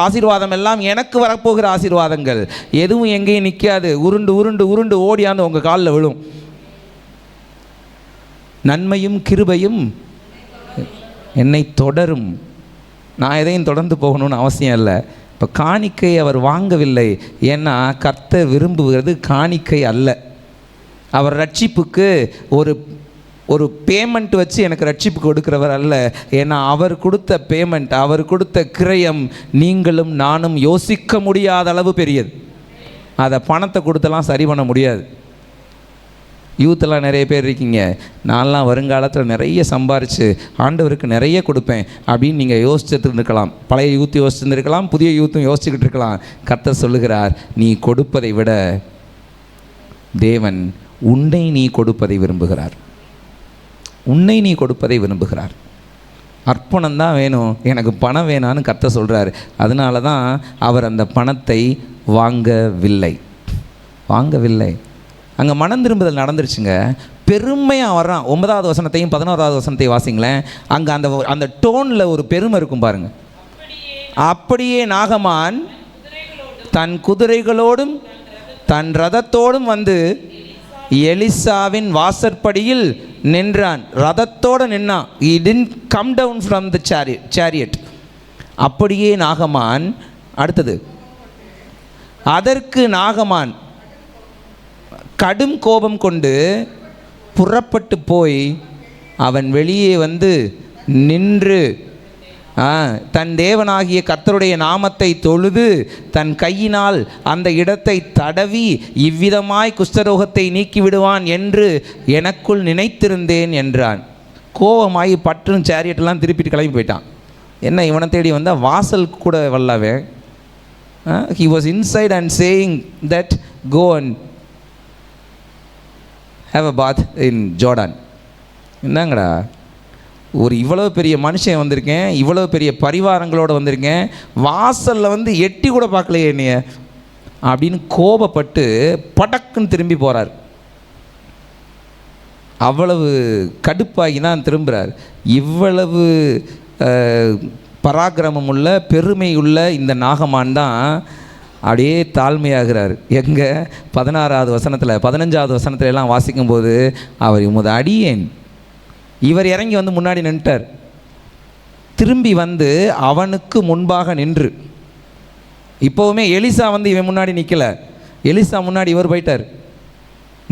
ஆசீர்வாதம் எல்லாம் எனக்கு வரப்போகிற ஆசீர்வாதங்கள். எதுவும் எங்கேயும் நிற்காது, உருண்டு உருண்டு உருண்டு ஓடியாந்து உங்கள் காலில் விழும். நன்மையும் கிருபையும் என்னை தொடரும். நான் எதையும் தொடர்ந்து போகணும்னு அவசியம் இல்லை. இப்போ காணிக்கை அவர் வாங்கவில்லை, ஏன்னா கர்த்தர் விரும்புகிறது காணிக்கை அல்ல. அவர் ரட்சிப்புக்கு ஒரு பேமெண்ட் வச்சு எனக்கு ரட்சிப்பு கொடுக்கிறவர் அல்ல. ஏன்னா அவர் கொடுத்த பேமெண்ட், அவர் கொடுத்த கிரயம் நீங்களும் நானும் யோசிக்க முடியாத அளவு பெரியது. அதை பணத்தை கொடுத்தெல்லாம் சரி பண்ண முடியாது. யூத்தெல்லாம் நிறைய பேர் இருக்கீங்க, நான்லாம் வருங்காலத்தில் நிறைய சம்பாரித்து ஆண்டவருக்கு நிறைய கொடுப்பேன் அப்படின்னு நீங்கள் யோசிச்சுட்டு இருந்திருக்கலாம். பழைய யூத் யோசிச்சுருந்துருக்கலாம், புதிய யூத்தும் யோசிச்சுக்கிட்டு இருக்கலாம். கர்த்தர் சொல்லுகிறார், நீ கொடுப்பதை விட தேவன் உன்னை நீ கொடுப்பதை விரும்புகிறார். உன்னை நீ கொடுப்பதை விரும்புகிறார். அர்ப்பணம் தான் வேணும், எனக்கு பணம் வேணான்னு கர்த்தர் சொல்கிறார். அதனால தான் அவர் அந்த பணத்தை வாங்கவில்லை. அங்கே மனம் திரும்புதல் நடந்துருச்சுங்க. பெருமையாக வர்றான். 9வது வசனத்தையும் 11வது வசனத்தையும் வாசிங்களேன். அங்கே அந்த டோனில் ஒரு பெருமை இருக்கும் பாருங்க. அப்படியே நாகமான் தன் குதிரைகளோடும் தன் ரதத்தோடும் வந்து எலிசாவின் வாசற்படியில் நின்றான். ரதத்தோடு நின்னான். He didn't come down from the chariot. அப்படியே நாகமான். அடுத்தது, அதற்கு நாகமான் கடும் கோபம் கொண்டு புறப்பட்டு போய் அவன் வெளியே வந்து நின்று தன் தேவனாகிய கர்த்தருடைய நாமத்தை தொழுது தன் கையினால் அந்த இடத்தை தடவி இவ்விதமாய் குஷ்டரோகத்தை நீக்கிவிடுவான் என்று எனக்குள் நினைத்திருந்தேன் என்றான். கோபமாகி பற்றும் சேரியட்டெல்லாம் திருப்பிட்டு கிளம்பி போயிட்டான். என்ன இவனை தேடி வந்தால் வாசல் கூட வரலவே. he was inside and saying that go and have a bath in Jordan. என்னங்கடா, ஒரு இவ்வளோ பெரிய மனுஷன் வந்திருக்கேன், இவ்வளோ பெரிய பரிவாரங்களோடு வந்திருக்கேன், வாசலில் வந்து எட்டி கூட பார்க்கலையே என்னைய அப்படின்னு கோபப்பட்டு படக்குன்னு திரும்பி போகிறார். அவ்வளவு கடுப்பாகி தான் திரும்புகிறார். இவ்வளவு பராக்கிரமம் உள்ள பெருமை உள்ள இந்த நாகமான் தான் அப்படியே தாழ்மையாகிறார். எங்கே 16வது வசனத்தில் 15வது வசனத்துல எல்லாம் வாசிக்கும்போது அவர் உமது அடியேன், இவர் இறங்கி வந்து முன்னாடி நின்ட்டார். திரும்பி வந்து அவனுக்கு முன்பாக நின்று, இப்போவுமே எலிசா வந்து இவன் முன்னாடி நிற்கலை, எலிசா முன்னாடி இவர் போயிட்டார்.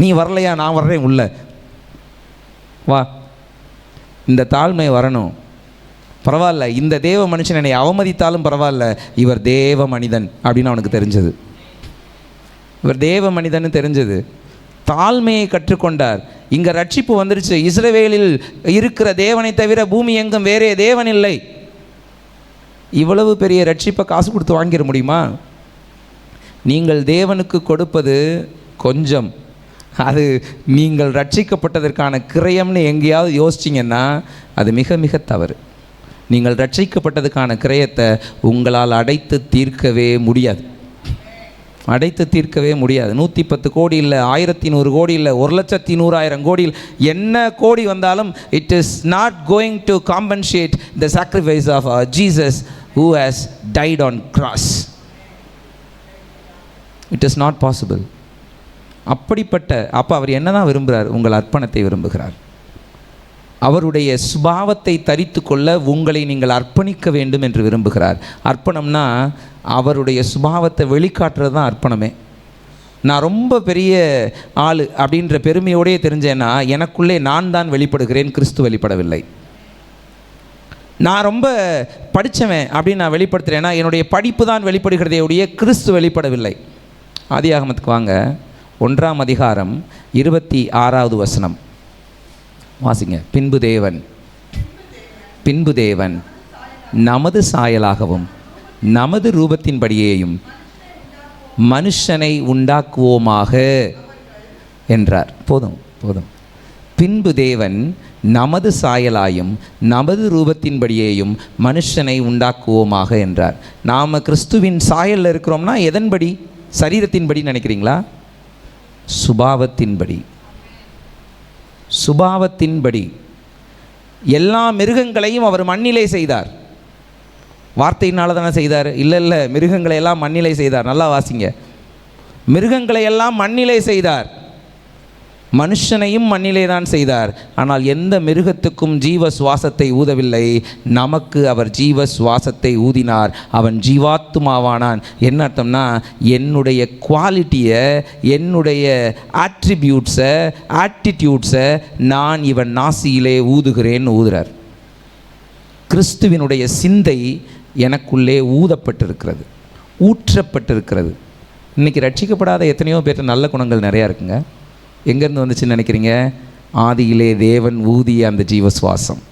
நீ வரலையா, நான் வர்றேன் உள்ள வா. இந்த தாழ்மை வரணும். பரவாயில்ல, இந்த தேவ மனுஷன் என்னை அவமதித்தாலும் பரவாயில்ல, இவர் தேவ மனிதன் அப்படின்னு அவனுக்கு தெரிஞ்சது. இவர் தேவ மனிதன் தெரிஞ்சது. தாழ்மையை கற்றுக்கொண்டார். இங்கே ரட்சிப்பு வந்துருச்சு. இஸ்ரவேலில் இருக்கிற தேவனை தவிர பூமி எங்கும் வேறே தேவன் இல்லை. இவ்வளவு பெரிய ரட்சிப்பை காசு கொடுத்து வாங்கிட முடியுமா? நீங்கள் தேவனுக்கு கொடுப்பது கொஞ்சம், அது நீங்கள் ரட்சிக்கப்பட்டதற்கான கிரயம்னு எங்கேயாவது யோசிச்சிங்கன்னா அது மிக மிக தவறு. நீங்கள் ரட்சிக்கப்பட்டதுக்கான கிரயத்தை உங்களால் அடைத்து தீர்க்கவே முடியாது. அடைத்து தீர்க்கவே முடியாது. 110 கோடி இல்லை, 1100 கோடி இல்லை, 1,100,000 கோடி என்ன கோடி வந்தாலும் it is not going to compensate the sacrifice of Jesus who has died on cross. It is not possible. அப்போ அவர் என்ன தான் விரும்புகிறார்? உங்கள் அர்ப்பணத்தை விரும்புகிறார். அவருடைய சுபாவத்தை தரித்து கொள்ள உங்களை நீங்கள் அர்ப்பணிக்க வேண்டும் என்று விரும்புகிறார். அர்ப்பணம்னா அவருடைய சுபாவத்தை வெளிக்காட்டுறது தான் அர்ப்பணமே. நான் ரொம்ப பெரிய ஆள் அப்படின்ற பெருமையோடையே தெரிஞ்சேன்னா எனக்குள்ளே நான் தான் வெளிப்படுகிறேன், கிறிஸ்து வெளிப்படவில்லை. நான் ரொம்ப படித்தவன் அப்படின்னு நான் வெளிப்படுத்துகிறேன்னா என்னுடைய படிப்பு தான் வெளிப்படுகிறதே ஒழிய கிறிஸ்து வெளிப்படவில்லை. ஆதியாகமத்துக்கு வாங்க, 1ஆம் அதிகாரம் 26வது வசனம் வாசிங்க. பின்பு தேவன் நமது சாயலாகவும் நமது ரூபத்தின்படியேயும் மனுஷனை உண்டாக்குவோமாக என்றார். போதும். பின்பு தேவன் நமது சாயலாயும் நமது ரூபத்தின்படியேயும் மனுஷனை உண்டாக்குவோமாக என்றார். நாம் கிறிஸ்துவின் சாயலில் இருக்கிறோம்னா எதன்படி? சரீரத்தின்படி நினைக்கிறீங்களா? சுபாவத்தின்படி. எல்லா மிருகங்களையும் அவர் மண்ணிலே செய்தார். வார்த்தையினால தானே செய்தார்? இல்லை, மிருகங்களை எல்லாம் மண்ணிலே செய்தார். நல்லா வாசிங்க. மிருகங்களை எல்லாம் மண்ணிலே செய்தார், மனுஷனையும் மண்ணிலே தான் செய்தார். ஆனால் எந்த மிருகத்துக்கும் ஜீவ சுவாசத்தை ஊதவில்லை. நமக்கு அவர் ஜீவ சுவாசத்தை ஊதினார். அவன் ஜீவாத்துமாவானான். என்ன அர்த்தம்னா, என்னுடைய குவாலிட்டியை, என்னுடைய ஆட்ரிபியூட்ஸை, ஆட்டிடியூட்ஸை நான் இவன் நாசியிலே ஊதுகிறார். கிறிஸ்துவினுடைய சிந்தை எனக்குள்ளே ஊதப்பட்டிருக்கிறது, ஊற்றப்பட்டிருக்கிறது. இன்றைக்கி ரட்சிக்கப்படாத எத்தனையோ பேர் நல்ல குணங்கள் நிறையா இருக்குங்க. எங்கேருந்து வந்துச்சுன்னு நினைக்கிறீங்க? ஆதியிலே தேவன் ஊதிய அந்த ஜீவசுவாசம்.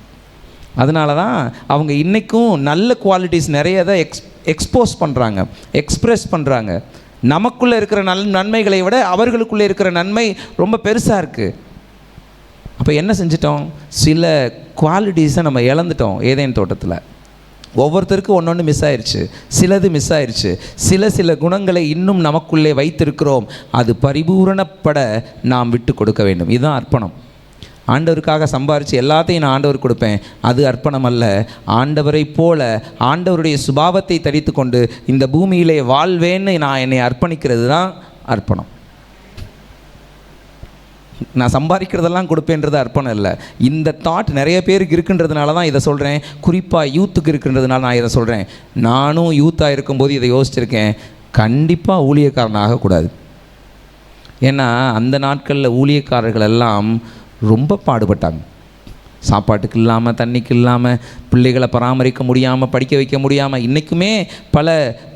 அதனால தான் அவங்க இன்றைக்கும் நல்ல குவாலிட்டிஸ் நிறைய தான் எக்ஸ்போஸ் பண்ணுறாங்க, எக்ஸ்ப்ரெஸ் பண்ணுறாங்க. நமக்குள்ளே இருக்கிற நன்மைகளை விட அவர்களுக்குள்ளே இருக்கிற நன்மை ரொம்ப பெருசாக இருக்குது. அப்போ என்ன செஞ்சிட்டோம்? சில குவாலிட்டிஸை நம்ம இழந்துட்டோம். ஏதேன் தோட்டத்தில் ஒவ்வொருத்தருக்கும் ஒன்று மிஸ் ஆயிடுச்சு, சிலது மிஸ் ஆயிடுச்சு. சில குணங்களை இன்னும் நமக்குள்ளே வைத்திருக்கிறோம். அது பரிபூரணப்பட நாம் விட்டு கொடுக்க வேண்டும். இதுதான் அர்ப்பணம். ஆண்டவருக்காக சம்பாரித்து எல்லாத்தையும் நான் ஆண்டவர் கொடுப்பேன், அது அர்ப்பணம் அல்ல. ஆண்டவரை போல ஆண்டவருடைய சுபாவத்தை தரித்து கொண்டு இந்த பூமியிலே வாழ்வேன்னு நான் என்னை அர்ப்பணிக்கிறது தான் அர்ப்பணம். நான் சம்பாதிக்கிறதெல்லாம் கொடுப்பேன்றது அர்ப்பணம் இல்லை. இந்த தாட் நிறைய பேருக்கு இருக்குன்றதுனால தான் இதை சொல்கிறேன். குறிப்பாக யூத்துக்கு இருக்குன்றதுனால நான் இதை சொல்கிறேன். நானும் யூத்தாக இருக்கும்போது இதை யோசிச்சிருக்கேன். கண்டிப்பாக ஊழியக்காரன் ஆகக்கூடாது. ஏன்னா அந்த நாட்களில் ஊழியக்காரர்கள் எல்லாம் ரொம்ப பாடுபட்டாங்க. சாப்பாட்டுக்கு இல்லாமல், தண்ணிக்கு இல்லாமல், பிள்ளைகளை பராமரிக்க முடியாமல், படிக்க வைக்க முடியாமல். இன்றைக்குமே பல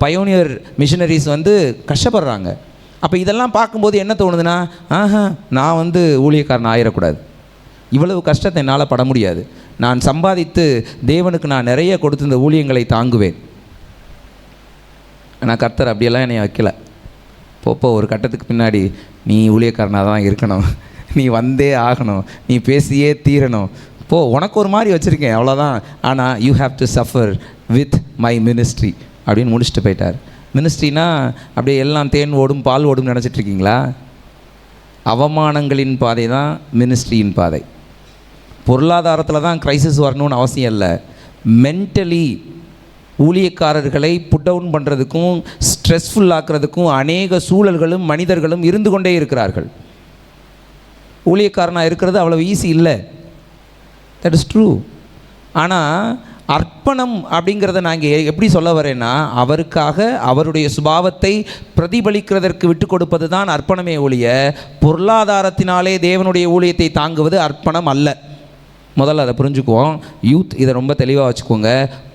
பயோனியர் மிஷனரிஸ் கஷ்டப்படுறாங்க. அப்போ இதெல்லாம் பார்க்கும்போது என்ன தோணுதுன்னா, நான் ஊழியக்காரன் ஆயிடக்கூடாது, இவ்வளவு கஷ்டத்தை என்னால் பட முடியாது, நான் சம்பாதித்து தேவனுக்கு நான் நிறைய கொடுத்து இந்த ஊழியங்களை தாங்குவேன். ஆனால் கர்த்தர் அப்படியெல்லாம் என்னை வைக்கல. போப்போ ஒரு கட்டத்துக்கு பின்னாடி நீ ஊழியக்காரனாக தான் இருக்கணும், நீ வந்தே ஆகணும், நீ பேசியே தீரணும், போ, உனக்கு ஒரு மாதிரி வச்சுருக்கேன் அவ்வளோதான், ஆனால் you have to suffer with my ministry அப்படின்னு முடிச்சுட்டு போயிட்டார். மினிஸ்ட்ரினா அப்படியே எல்லாம் தேன் ஓடும் பால் ஓடும் நினச்சிட்ருக்கீங்களா? அவமானங்களின் பாதை தான் மினிஸ்ட்ரியின் பாதை. பொருளாதாரத்தில் தான் க்ரைசிஸ் வரணும்னு அவசியம் இல்லை. மென்டலி ஊழியக்காரர்களை புட் டவுன் பண்ணுறதுக்கும் ஸ்ட்ரெஸ்ஃபுல் ஆக்கிறதுக்கும் அநேக சூழல்களும் மனிதர்களும் இருந்து கொண்டே இருக்கிறார்கள். ஊழியக்காரனாக இருக்கிறது அவ்வளோ ஈஸி இல்லை, தட் இஸ் ட்ரூ. ஆனால் அர்ப்பணம் அப்படிங்கிறத நான் இங்கே எப்படி சொல்ல வரேன்னா, அவருக்காக அவருடைய சுபாவத்தை பிரதிபலிக்கிறதற்கு விட்டு கொடுப்பது தான் அர்ப்பணமே ஒழிய பொருளாதாரத்தினாலே தேவனுடைய ஊழியத்தை தாங்குவது அர்ப்பணம் அல்ல. முதல்ல அதை புரிஞ்சுக்குவோம். யூத் இதை ரொம்ப தெளிவாக வச்சுக்கோங்க.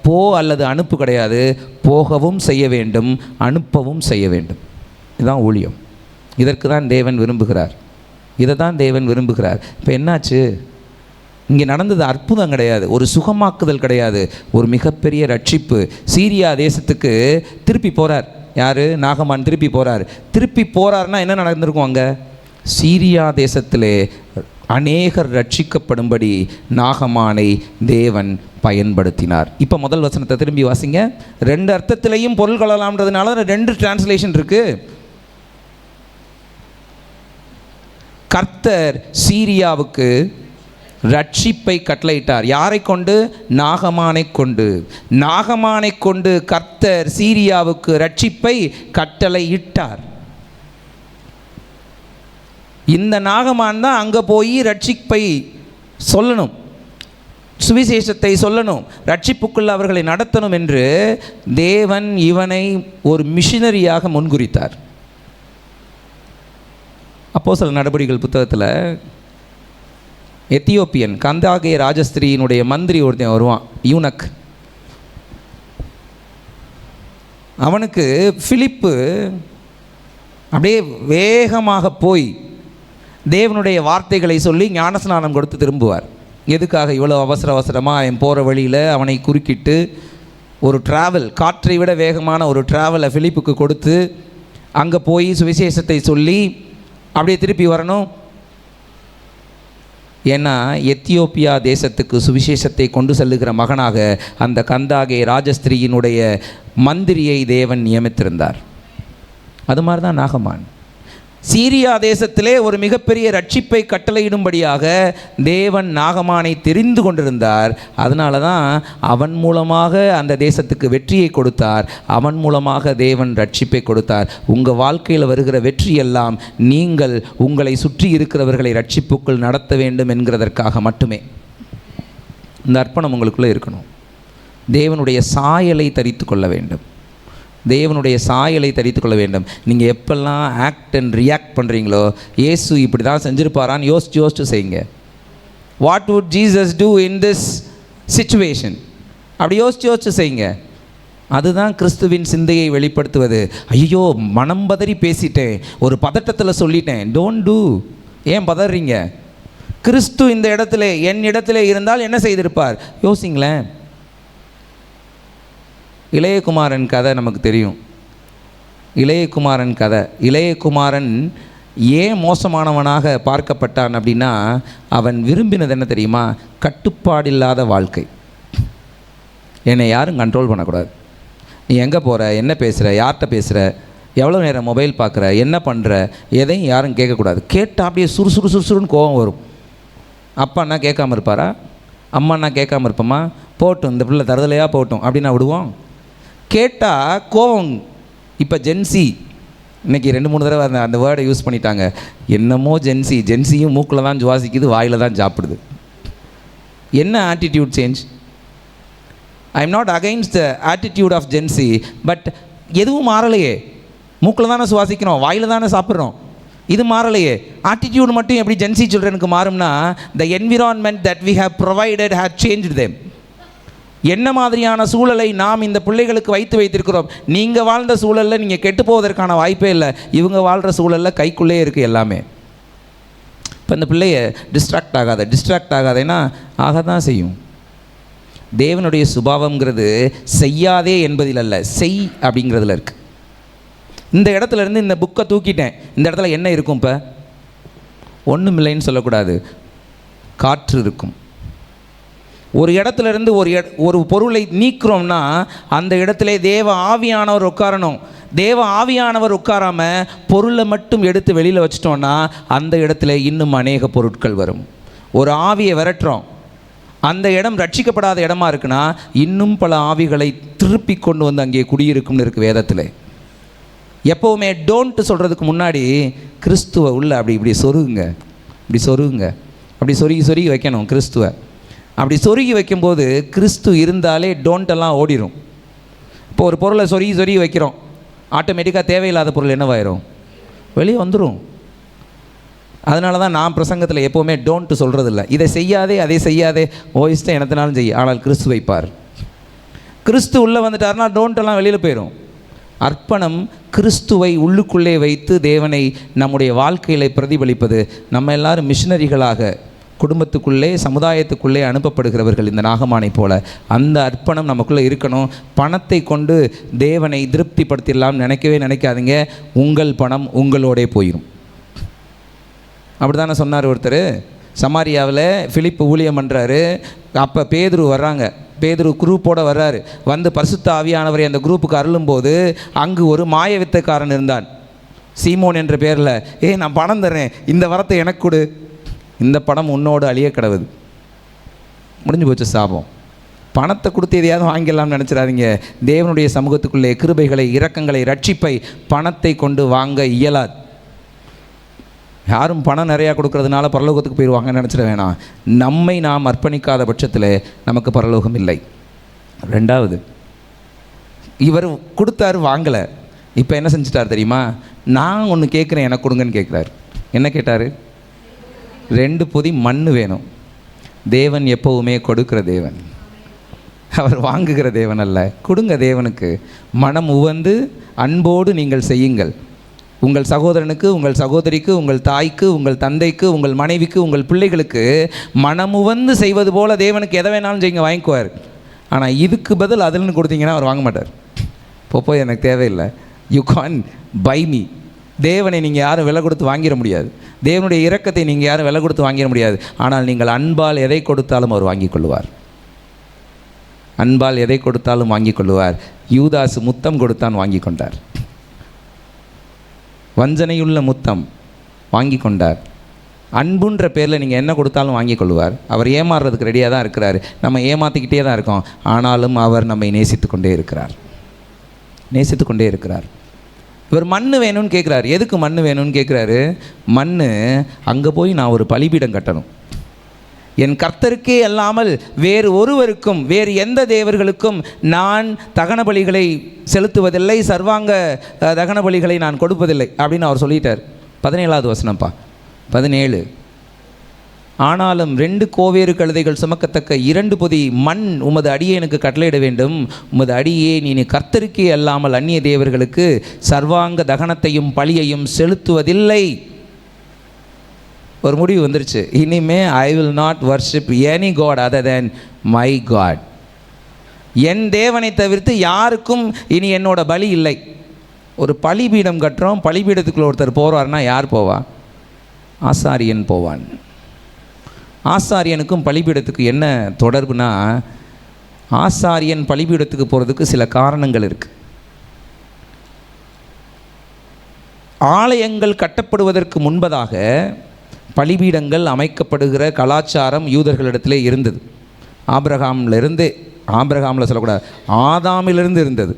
போ அல்லது அனுப்பு கிடையாது, போகவும் செய்ய வேண்டும், அனுப்பவும் செய்ய வேண்டும். இதுதான் ஊழியம். இதற்கு தான் தேவன் விரும்புகிறார். இதை தான் தேவன் விரும்புகிறார். இப்போ என்னாச்சு? இங்கே நடந்தது அற்புதம் கிடையாது, ஒரு சுகமாக்குதல் கிடையாது, ஒரு மிகப்பெரிய ரட்சிப்பு. சீரியா தேசத்துக்கு திருப்பி போகிறார். யார்? நாகமான் திருப்பி போகிறார். திருப்பி போகிறாருன்னா என்ன நடந்திருக்கும்? அங்கே சீரியா தேசத்திலே அநேகர் ரட்சிக்கப்படும்படி நாகமானை தேவன் பயன்படுத்தினார். இப்போ முதல் வசனத்தை திரும்பி வாசிங்க. 2 அர்த்தத்திலையும் பொருள் கொள்ளலாம்ன்றதுனால 2 டிரான்ஸ்லேஷன் இருக்குது. கர்த்தர் சீரியாவுக்கு ரட்சிப்பை கட்டளையிட்டார். யாரை கொண்டு? நாகமானை கொண்டு. நாகமானை கொண்டு கர்த்தர் சீரியாவுக்கு ரட்சிப்பை கட்டளையிட்டார். இந்த நாகமான் தான் அங்கே போய் ரட்சிப்பை சொல்லணும், சுவிசேஷத்தை சொல்லணும், ரட்சிப்புக்குள்ள அவர்களை நடத்தணும் என்று தேவன் இவனை ஒரு மிஷினரியாக முன்குறித்தார். அப்போஸ்தலர் நடபடிகள் புத்தகத்தில் எத்தியோப்பியன் கந்தாகே ராஜஸ்திரியினுடைய மந்திரி ஒருத்தன் வருவான், யூனக். அவனுக்கு பிலிப்பு அப்படியே வேகமாக போய் தேவனுடைய வார்த்தைகளை சொல்லி ஞானஸ்நானம் கொடுத்து திரும்புவார். எதுக்காக இவ்வளோ அவசரமாக என் போகிற வழியில் அவனை குறுக்கிட்டு ஒரு ட்ராவல், காற்றை விட வேகமான ஒரு ட்ராவலை பிலிப்புக்கு கொடுத்து அங்கே போய் சுவிசேஷத்தை சொல்லி அப்படியே திருப்பி வரணும். ஏன்னா எத்தியோப்பியா தேசத்துக்கு சுவிசேஷத்தை கொண்டு செல்லுகிற மகனாக அந்த கந்தாகே ராஜஸ்திரியினுடைய மந்திரியை தேவன் நியமித்திருந்தார். அது மாதிரி தான் நாகமான் சீரியா தேசத்திலே ஒரு மிகப்பெரிய ரட்சிப்பை கட்டளையிடும்படியாக தேவன் நாகமானை தெரிந்து கொண்டிருந்தார். அதனால தான் அவன் மூலமாக அந்த தேசத்துக்கு வெற்றியை கொடுத்தார். அவன் மூலமாக தேவன் ரட்சிப்பை கொடுத்தார். உங்கள் வாழ்க்கையில் வருகிற வெற்றியெல்லாம் நீங்கள் உங்களை சுற்றி இருக்கிறவர்களை ரட்சிப்புக்குள் நடத்த வேண்டும் என்கிறதற்காக மட்டுமே. இந்த அர்ப்பணம் உங்களுக்குள்ளே இருக்கணும். தேவனுடைய சாயலை தரித்து கொள்ள வேண்டும். தேவனுடைய சாயலை தரித்து கொள்ள வேண்டும். நீங்கள் எப்பெல்லாம் ஆக்ட் அண்ட் ரியாக்ட் பண்ணுறீங்களோ, இயேசு இப்படி தான் செஞ்சுருப்பாரான்னு யோசிச்சு செய்யுங்க. What would Jesus two in this situation? அப்படி யோசிச்சு செய்யுங்க. அதுதான் கிறிஸ்துவின் சிந்தையை வெளிப்படுத்துவது. ஐயோ, மனம் பதறி பேசிட்டேன், ஒரு பதட்டத்தில் சொல்லிட்டேன். Don't do. ஏன் பதறீங்க? கிறிஸ்து இந்த இடத்துல என் இடத்துல இருந்தால் என்ன செய்திருப்பார்? யோசிங்களேன். இளையகுமாரன் கதை நமக்கு தெரியும். இளையகுமாரன் கதை. இளையகுமாரன் ஏன் மோசமானவனாக பார்க்கப்பட்டான் அப்படின்னா, அவன் விரும்பினது என்ன தெரியுமா? கட்டுப்பாடில்லாத வாழ்க்கை. என்னை யாரும் கண்ட்ரோல் பண்ணக்கூடாது. நீ எங்கே போகிற, என்ன பேசுகிற, யார்கிட்ட பேசுகிற, எவ்வளோ நேரம் மொபைல் பார்க்குற, என்ன பண்ணுற, எதையும் யாரும் கேட்கக்கூடாது. கேட்டால் அப்படியே சுறுசுறுன்னு கோபம் வரும். அப்பான்னா கேட்காம இருப்பாரா? அம்மானா கேட்காம இருப்போமா? போட்டும், இந்த பிள்ளை தருதலையாக போட்டும் அப்படின்னா விடுவோம். கேட்டால் கோவம். இப்போ ஜென்சி இன்றைக்கி 2-3 தடவை அந்த வேர்டை யூஸ் பண்ணிட்டாங்க. என்னமோ ஜென்சியும் மூக்கில் தான் சுவாசிக்குது, வாயில் தான் சாப்பிடுது. என்ன attitude change? I am not against the attitude of Gen Z, but எதுவும் மாறலையே. மூக்கில் தானே சுவாசிக்கிறோம், வாயில் தானே சாப்பிட்றோம். இது மாறலையே. ஆட்டிடியூட் மட்டும் எப்படி ஜென்சி சில்ட்ரனுக்கு மாறும்னா, the environment that we have provided had changed them. என்ன மாதிரியான சூழலை நாம் இந்த பிள்ளைகளுக்கு வைத்திருக்கிறோம். நீங்கள் வாழ்ந்த சூழலில் நீங்கள் கெட்டு போவதற்கான வாய்ப்பே இல்லை. இவங்க வாழ்கிற சூழலில் கைக்குள்ளே இருக்குது எல்லாமே. இப்போ இந்த பிள்ளைய டிஸ்ட்ராக்ட் ஆகாதேன்னா ஆக தான் செய்யும். தேவனுடைய சுபாவங்கிறது செய்யாதே என்பதில் அல்ல, செய் அப்படிங்கிறதுல இருக்குது. இந்த இடத்துல இருந்து இந்த புக்கை தூக்கிட்டேன், இந்த இடத்துல என்ன இருக்கும்? இப்போ ஒன்றும் இல்லைன்னு சொல்லக்கூடாது, காற்று இருக்கும். ஒரு இடத்துல இருந்து ஒரு பொருளை நீக்கிறோம்னா அந்த இடத்துல தேவ ஆவியானவர் உட்காரணும். தேவ ஆவியானவர் உட்காராமல் பொருளை மட்டும் எடுத்து வெளியில் வச்சிட்டோன்னா அந்த இடத்துல இன்னும் அநேக பொருட்கள் வரும். ஒரு ஆவியை விரட்டுறோம், அந்த இடம் ரட்சிக்கப்படாத இடமா இருக்குன்னா இன்னும் பல ஆவிகளை திருப்பி கொண்டு வந்து அங்கே குடியிருக்கும்னு இருக்குது வேதத்தில். எப்போவுமே டோன்ட்டு சொல்கிறதுக்கு முன்னாடி கிறிஸ்துவை உள்ள இப்படி சொருகுங்க, அப்படி சொருகி வைக்கணும் கிறிஸ்துவை. அப்படி சொருகி வைக்கும்போது கிறிஸ்து இருந்தாலே டோன்ட்டெல்லாம் ஓடிடும். இப்போ ஒரு பொருளை சொருகி வைக்கிறோம், ஆட்டோமேட்டிக்காக தேவையில்லாத பொருள் என்னவாயிரும்? வெளியே வந்துடும். அதனால தான் நான் பிரசங்கத்தில் எப்போவுமே டோன்ட்டு சொல்கிறதில்ல. இதை செய்யாதே, அதை செய்யாதே, ஓ இஷ்டம் எனத்தினாலும் செய்ய, ஆனால் கிறிஸ்து வைப்பார். கிறிஸ்து உள்ளே வந்துட்டார்னா டோன்ட்டெல்லாம் வெளியில் போயிடும். அர்ப்பணம் கிறிஸ்துவை உள்ளுக்குள்ளே வைத்து தேவனை நம்முடைய வாழ்க்கையில் பிரதிபலிப்பது. நம்ம எல்லாரும் மிஷினரிகளாக குடும்பத்துக்குள்ளே சமுதாயத்துக்குள்ளே அனுப்பப்படுகிறவர்கள் இந்த நாகமானை போல. அந்த அர்ப்பணம் நமக்குள்ளே இருக்கணும். பணத்தை கொண்டு தேவனை திருப்திப்படுத்திடலாம் நினைக்காதீங்க. உங்கள் பணம் உங்களோடே போயிடும். அப்படி தானே சொன்னார் ஒருத்தர். சமாரியாவில் பிலிப்பு ஊழியம் பண்ணுறாரு. அப்போ பேதுரு வர்றாங்க. பேதுரு குரூப்போடு வர்றாரு. வந்து பரிசுத்த ஆவியானவரை அந்த குரூப்புக்கு அருளும்போது அங்கு ஒரு மாய வித்தைக்காரன் இருந்தான், சீமோன் என்ற பேரில். நான் பணம் தர்றேன், இந்த வரத்தை எனக்கு கொடு, இந்த பணம் உன்னோடு அழிய கிடவுது. முடிஞ்சு போச்சு சாபம். பணத்தை கொடுத்து எதையாவது வாங்கிடலாம்னு நினச்சிடாதீங்க. தேவனுடைய சமூகத்துக்குள்ளே கிருபைகளை, இரக்கங்களை, ரட்சிப்பை பணத்தை கொண்டு வாங்க இயலாது. யாரும் பணம் நிறையா கொடுக்கறதுனால பரலோகத்துக்கு போயிடுவாங்கன்னு நினச்சிட வேணாம். நம்மை நாம் அர்ப்பணிக்காத பட்சத்தில் நமக்கு பரலோகம் இல்லை. ரெண்டாவது, இவர் கொடுத்தாரு, வாங்கலை. இப்போ என்ன செஞ்சிட்டார் தெரியுமா? நான் ஒன்று கேட்குறேன், எனக்கு கொடுங்கன்னு கேட்குறாரு. என்ன கேட்டார்? 2 பொதி மண் வேணும். தேவன் எப்போவுமே கொடுக்குற தேவன், அவர் வாங்குகிற தேவன் அல்ல. கொடுங்க தேவனுக்கு. மனம் உவந்து அன்போடு நீங்கள் செய்யுங்கள். உங்கள் சகோதரனுக்கு, உங்கள் சகோதரிக்கு, உங்கள் தாய்க்கு, உங்கள் தந்தைக்கு, உங்கள் மனைவிக்கு, உங்கள் பிள்ளைகளுக்கு மனமுவந்து செய்வது போல் தேவனுக்கு எதை வேணாலும் செய்யுங்க, வாங்கிக்குவார். ஆனால் இதுக்கு பதில் அதில்னு கொடுத்தீங்கன்னா அவர் வாங்க மாட்டார். போய் எனக்கு தேவையில்லை, யூ கான் பை மீ. தேவனை நீங்கள் யாரும் விலை கொடுத்து வாங்கிட முடியாது. தேவனுடைய இரக்கத்தை நீங்கள் யாரும் விலை கொடுத்து வாங்கிட முடியாது. ஆனால் நீங்கள் அன்பால் எதை கொடுத்தாலும் அவர் வாங்கி கொள்ளுவார். அன்பால் எதை கொடுத்தாலும் வாங்கி கொள்ளுவார். யூதாசு முத்தம் கொடுத்தான், வாங்கி கொண்டார். வஞ்சனையுள்ள முத்தம் வாங்கி கொண்டார். அன்புன்ற பேரில் நீங்கள் என்ன கொடுத்தாலும் வாங்கி கொள்வார். அவர் ஏமாறுறதுக்கு ரெடியாக தான் இருக்கிறார். நம்ம ஏமாற்றிக்கிட்டே தான் இருக்கோம். ஆனாலும் அவர் நம்மை நேசித்து கொண்டே இருக்கிறார். இவர் மண் வேணும்னு கேட்குறாரு. எதுக்கு மண் வேணும்னு கேட்குறாரு? மண், அங்கே போய் நான் ஒரு பலிபீடம் கட்டணும். என் கர்த்தருக்கே அல்லாமல் வேறு ஒருவருக்கும், வேறு எந்த தேவர்களுக்கும் நான் தகன பலிகளை செலுத்துவதில்லை, சர்வாங்க தகன பலிகளை நான் கொடுப்பதில்லை அப்படின்னு அவர் சொல்லிட்டார். 17வது வசனம்ப்பா, 17. ஆனாலும் 2 கோவேறு கழுதைகள் சுமக்கத்தக்க 2 பொதி மண் உமது அடியேனுக்கு கட்டளையிட வேண்டும். உமது அடியே நீ கர்த்தருக்கே அல்லாமல் அந்நிய தேவர்களுக்கு சர்வாங்க தகனத்தையும் பலியையும் செலுத்துவதில்லை. ஒரு முடிவு வந்துருச்சு. இனிமே I will not worship any god other than my god. என் தேவனை தவிர்த்து யாருக்கும் இனி என்னோட பலி இல்லை. ஒரு பலிபீடம் கட்டுறோம். பலிபீடத்துக்குள்ள ஒருத்தர் போகிறார்னா யார் போவா? ஆசாரியன் போவான். ஆசாரியனுக்கும் பலிபீடத்துக்கு என்ன தொடர்புனா, ஆசாரியன் பலிபீடத்துக்கு போகிறதுக்கு சில காரணங்கள் இருக்குது. ஆலயங்கள் கட்டப்படுவதற்கு முன்பதாக பலிபீடங்கள் அமைக்கப்படுகிற கலாச்சாரம் யூதர்களிடத்திலே இருந்தது. ஆபிரகாமில் சொல்லக்கூடாது, ஆதாமிலிருந்து இருந்தது.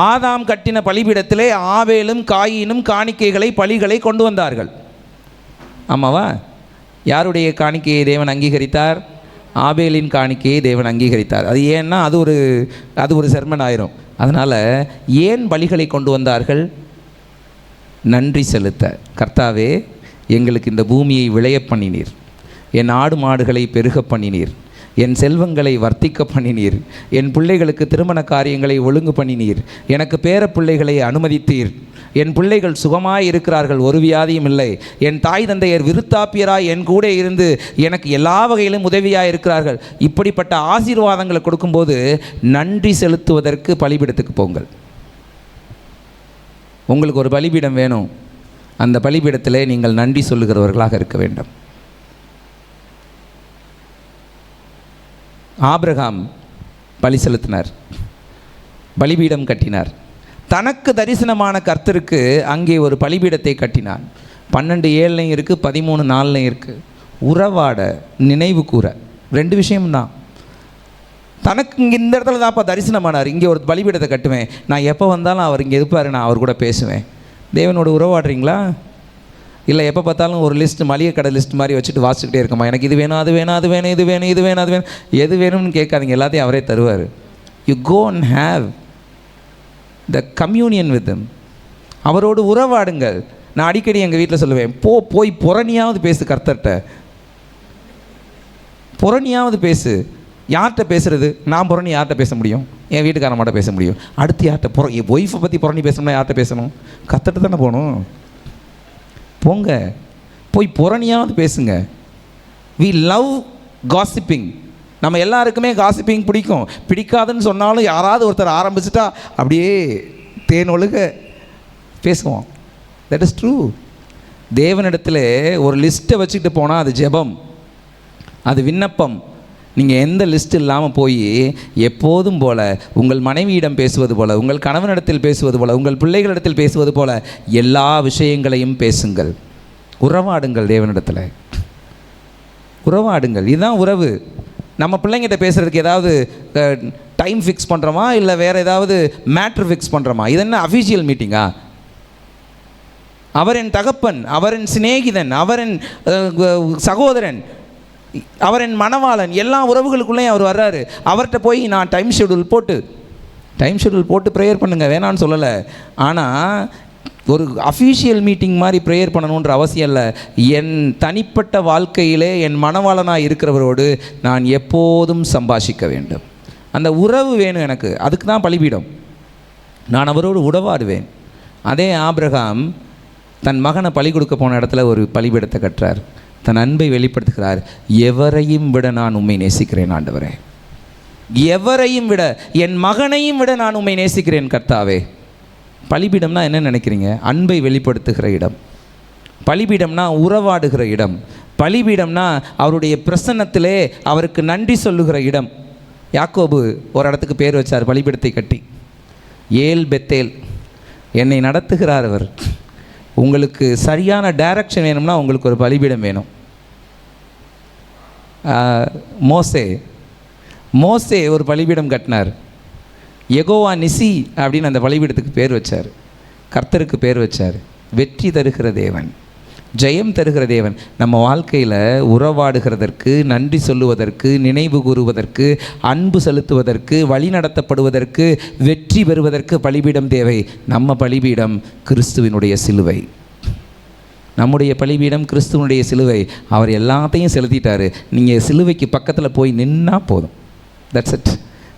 ஆதாம் கட்டின பலிபீடத்திலே ஆபேலும் காயினும் காணிக்கைகளை, பலிகளை கொண்டு வந்தார்கள். ஆமாவா? யாருடைய காணிக்கையை தேவன் அங்கீகரித்தார்? ஆபேலின் காணிக்கையை தேவன் அங்கீகரித்தார். அது ஏன்னா அது ஒரு செர்மன் ஆயிரும். அதனால் ஏன் பலிகளை கொண்டு வந்தார்கள்? நன்றி செலுத்த. கர்த்தாவே, எங்களுக்கு இந்த பூமியை விளைய பண்ணினீர், என் ஆடு மாடுகளை பெருக பண்ணினீர், என் செல்வங்களை வர்த்திக்க பண்ணினீர், என் பிள்ளைகளுக்கு திருமண காரியங்களை ஒழுங்கு பண்ணினீர், எனக்கு பேர பிள்ளைகளை அனுமதித்தீர், என் பிள்ளைகள் சுகமாய் இருக்கிறார்கள், ஒரு வியாதியும் இல்லை, என் தாய் தந்தையர் விருத்தாப்பியராய் என் கூட இருந்து எனக்கு எல்லா வகையிலும் உதவியாக இருக்கிறார்கள். இப்படிப்பட்ட ஆசீர்வாதங்களை கொடுக்கும்போது நன்றி செலுத்துவதற்கு பலிபீடத்துக்கு போங்கள். உங்களுக்கு ஒரு பலிபீடம் வேணும். அந்த பலிபீடத்திலே நீங்கள் நன்றி சொல்லுகிறவர்களாக இருக்க வேண்டும். ஆபிரகாம் பலி செலுத்தினார், பலிபீடம் கட்டினார். தனக்கு தரிசனமான கர்த்தருக்கு அங்கே ஒரு பலிபீடத்தை கட்டினான். 12:7 இருக்குது, 13:4 இருக்குது. உறவாட, நினைவு கூற, 2 விஷயம்தான். தனக்கு இங்கே இந்த இடத்துல தான்ப்பா தரிசனமானார், இங்கே ஒரு பலிபீடத்தை கட்டுவேன், நான் எப்போ வந்தாலும் அவர் இங்கே இருப்பார், நான் அவர் கூட பேசுவேன். தேவனோட உறவாடுறீங்களா? இல்லை எப்போ பார்த்தாலும் ஒரு லிஸ்ட், மளிகை கடை லிஸ்ட் மாதிரி வச்சுட்டு வாசிக்கிட்டே இருக்கமா, எனக்கு இது வேணும், அது வேணும், அது வேணும், இது வேணும், இது வேணும், அது வேணும். எது வேணும்னு கேட்காதீங்க, எல்லாத்தையும் அவரே தருவார். You go and have the communion with him. அவரோடு உறவாடுங்கள். நான் அடிக்கடி எங்கள் வீட்டில் சொல்லுவேன், போய் புறணியாவது பேசு கர்த்தர்கிட்ட, புறணியாவது பேசு. யார்கிட்ட பேசுறது? நான் புறணி யார்கிட்ட பேச முடியும்? என் வீட்டுக்காரன் மட்டும் பேச முடியும். அடுத்து யார்கிட்ட என் ஒய்ஃபை பற்றி புறணி பேசணும்னா யார்கிட்ட பேசணும்? கர்த்தர்கிட்ட தானே போகணும். போங்க, போய் புறணியாவது பேசுங்க. We love gossiping. நம்ம எல்லாருக்குமே காசிப்பிங் பிடிக்கும். பிடிக்காதுன்னு சொன்னாலும் யாராவது ஒருத்தர் ஆரம்பிச்சுட்டா அப்படியே தேனொழுக பேசுவோம். That is true. தேவனிடத்தில் ஒரு லிஸ்ட்டை வச்சுக்கிட்டு போனால் அது ஜெபம், அது விண்ணப்பம். நீங்கள் எந்த லிஸ்ட் இல்லாமல் போய் எப்போதும் போல் உங்கள் மனைவியிடம் பேசுவது போல், உங்கள் கணவனிடத்தில் பேசுவது போல், உங்கள் பிள்ளைகளிடத்தில் பேசுவது போல் எல்லா விஷயங்களையும் பேசுங்கள். உறவாடுங்கள், தேவனிடத்தில் உறவாடுங்கள். இதுதான் உறவு. நம்ம பிள்ளைங்கிட்ட பேசுகிறதுக்கு ஏதாவது டைம் ஃபிக்ஸ் பண்ணுறோமா, இல்லை வேறு ஏதாவது மேட்ரு ஃபிக்ஸ் பண்ணுறோமா? இது என்ன அஃபிஷியல் மீட்டிங்கா? அவர் என் தகப்பன், அவர் என் சிநேகிதன், அவர் என் சகோதரன், அவர் என் மணவாளன். எல்லா உறவுகளுக்குள்ளேயும் அவர் வர்றாரு. அவர்கிட்ட போய் நான் டைம் ஷெடியூல் போட்டு ப்ரேயர் பண்ணுங்கள், வேணான்னு சொல்லலை. ஆனால் ஒரு அஃபீஷியல் மீட்டிங் மாதிரி ப்ரேயர் பண்ணணுன்ற அவசியம் இல்லை. என் தனிப்பட்ட வாழ்க்கையிலே என் மணவாளனாக இருக்கிறவரோடு நான் எப்போதும் சம்பாஷிக்க வேண்டும். அந்த உறவு வேணும் எனக்கு. அதுக்கு தான் பலிபீடம். நான் அவரோடு உறவாடுவேன். அதே ஆபிரகாம் தன் மகனை பலி கொடுக்க போன இடத்துல ஒரு பலிபீடத்தை கட்டுறார். தன் அன்பை வெளிப்படுத்துகிறார். எவரையும் விட நான் உம்மை நேசிக்கிறேன் ஆண்டவரே, எவரையும் விட, என் மகனையும் விட நான் உம்மை நேசிக்கிறேன் கர்த்தாவே. பலிபீடம்னா என்ன நினைக்கிறீங்க? அன்பை வெளிப்படுத்துகிற இடம். பலிபீடம்னா உறவாடுகிற இடம். பலிபீடம்னா அவருடைய பிரசன்னத்திலே அவருக்கு நன்றி சொல்லுகிற இடம். யாக்கோபு ஒரு இடத்துக்கு பேர் வச்சார் பலிபீடத்தை கட்டி, ஏல் பெத்தேல். என்னை நடத்துகிறார் அவர். உங்களுக்கு சரியான டைரக்ஷன் வேணும்னா உங்களுக்கு ஒரு பலிபீடம் வேணும். மோசே ஒரு பலிபீடம் கட்டினார். யெகோவா நிசி அப்படின்னு அந்த பலிபீடத்துக்கு பேர் வச்சார். கர்த்தருக்கு பேர் வச்சார். வெற்றி தருகிற தேவன், ஜெயம் தருகிற தேவன். நம்ம வாழ்க்கையில் உறவாடுகிறதற்கு, நன்றி சொல்லுவதற்கு, நினைவு கூறுவதற்கு, அன்பு செலுத்துவதற்கு, வழி நடத்தப்படுவதற்கு, வெற்றி பெறுவதற்கு பலிபீடம் தேவை. நம்ம பலிபீடம் கிறிஸ்துவினுடைய சிலுவை. நம்முடைய பலிபீடம் கிறிஸ்துவனுடைய சிலுவை. அவர் எல்லாத்தையும் செலுத்திட்டார். நீங்கள் சிலுவைக்கு பக்கத்தில் போய் நின்னா போதும். That's it.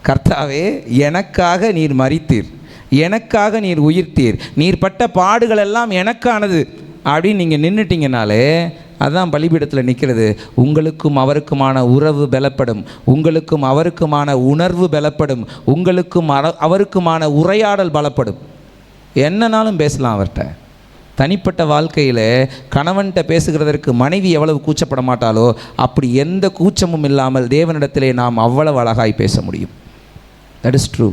கர்த்தாவே, எனக்காக நீர் மரித்தீர், எனக்காக நீர் உயிர்த்தீர், நீர் பட்ட பாடுகள் எல்லாம் எனக்கானது அப்படின்னு நீங்கள் நின்றுட்டிங்கனாலே அதுதான் பலிபீடத்தில் நிற்கிறது. உங்களுக்கும் அவருக்குமான உறவு பலப்படும், உங்களுக்கும் அவருக்குமான உணர்வு பலப்படும், உங்களுக்கும் அவருக்குமான உரையாடல் பலப்படும். என்னன்னாலும் பேசலாம் அவர்கிட்ட. தனிப்பட்ட வாழ்க்கையில் கணவன்கிட்ட பேசுகிறதற்கு மனைவி எவ்வளவு கூச்சப்பட மாட்டாலோ அப்படி எந்த கூச்சமும் இல்லாமல் தேவனிடத்திலே நாம் அவ்வளவு அழகாய் பேச முடியும். That is true.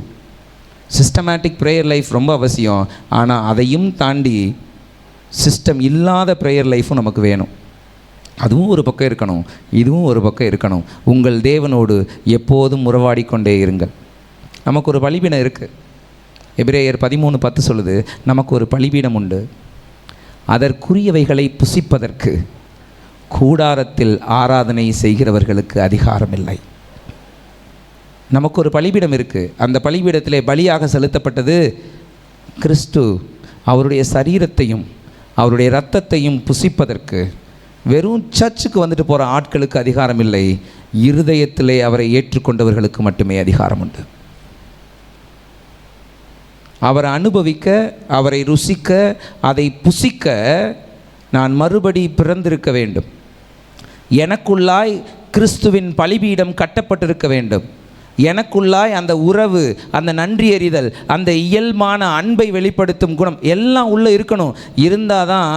Systematic prayer life ரொம்ப அவசியம். ஆனால் அதையும் தாண்டி சிஸ்டம் இல்லாத ப்ரேயர் லைஃப்பும் நமக்கு வேணும். அதுவும் ஒரு பக்கம் இருக்கணும், இதுவும் ஒரு பக்கம் இருக்கணும். உங்கள் தேவனோடு எப்போதும் உறவாடிக்கொண்டே இருங்கள். நமக்கு ஒரு பலிபீடம் இருக்குது. எபிரேயர் 13:10 சொல்லுது, நமக்கு ஒரு பலிபீடம் உண்டு, அதற்குரியவைகளை புசிப்பதற்கு கூடாரத்தில் ஆராதனை செய்கிறவர்களுக்கு அதிகாரம் இல்லை. நமக்கு ஒரு பலிபீடம் இருக்குது. அந்த பலிபீடத்திலே பலியாக செலுத்தப்பட்டது கிறிஸ்து. அவருடைய சரீரத்தையும் அவருடைய இரத்தத்தையும் புசிப்பதற்கு வெறும் சர்ச்சுக்கு வந்துட்டு போகிற ஆட்களுக்கு அதிகாரம் இல்லை. இருதயத்திலே அவரை ஏற்றுக்கொண்டவர்களுக்கு மட்டுமே அதிகாரம் உண்டு. அவரை அனுபவிக்க, அவரை ருசிக்க, அதை புசிக்க நான் மறுபடி பிறந்திருக்க வேண்டும். எனக்குள்ளாய் கிறிஸ்துவின் பலிபீடம் கட்டப்பட்டிருக்க வேண்டும். எனக்குள்ளாய் அந்த உறவு, அந்த நன்றி எறிதல், அந்த இயல்பான அன்பை வெளிப்படுத்தும் குணம் எல்லாம் உள்ளே இருக்கணும். இருந்தால் தான்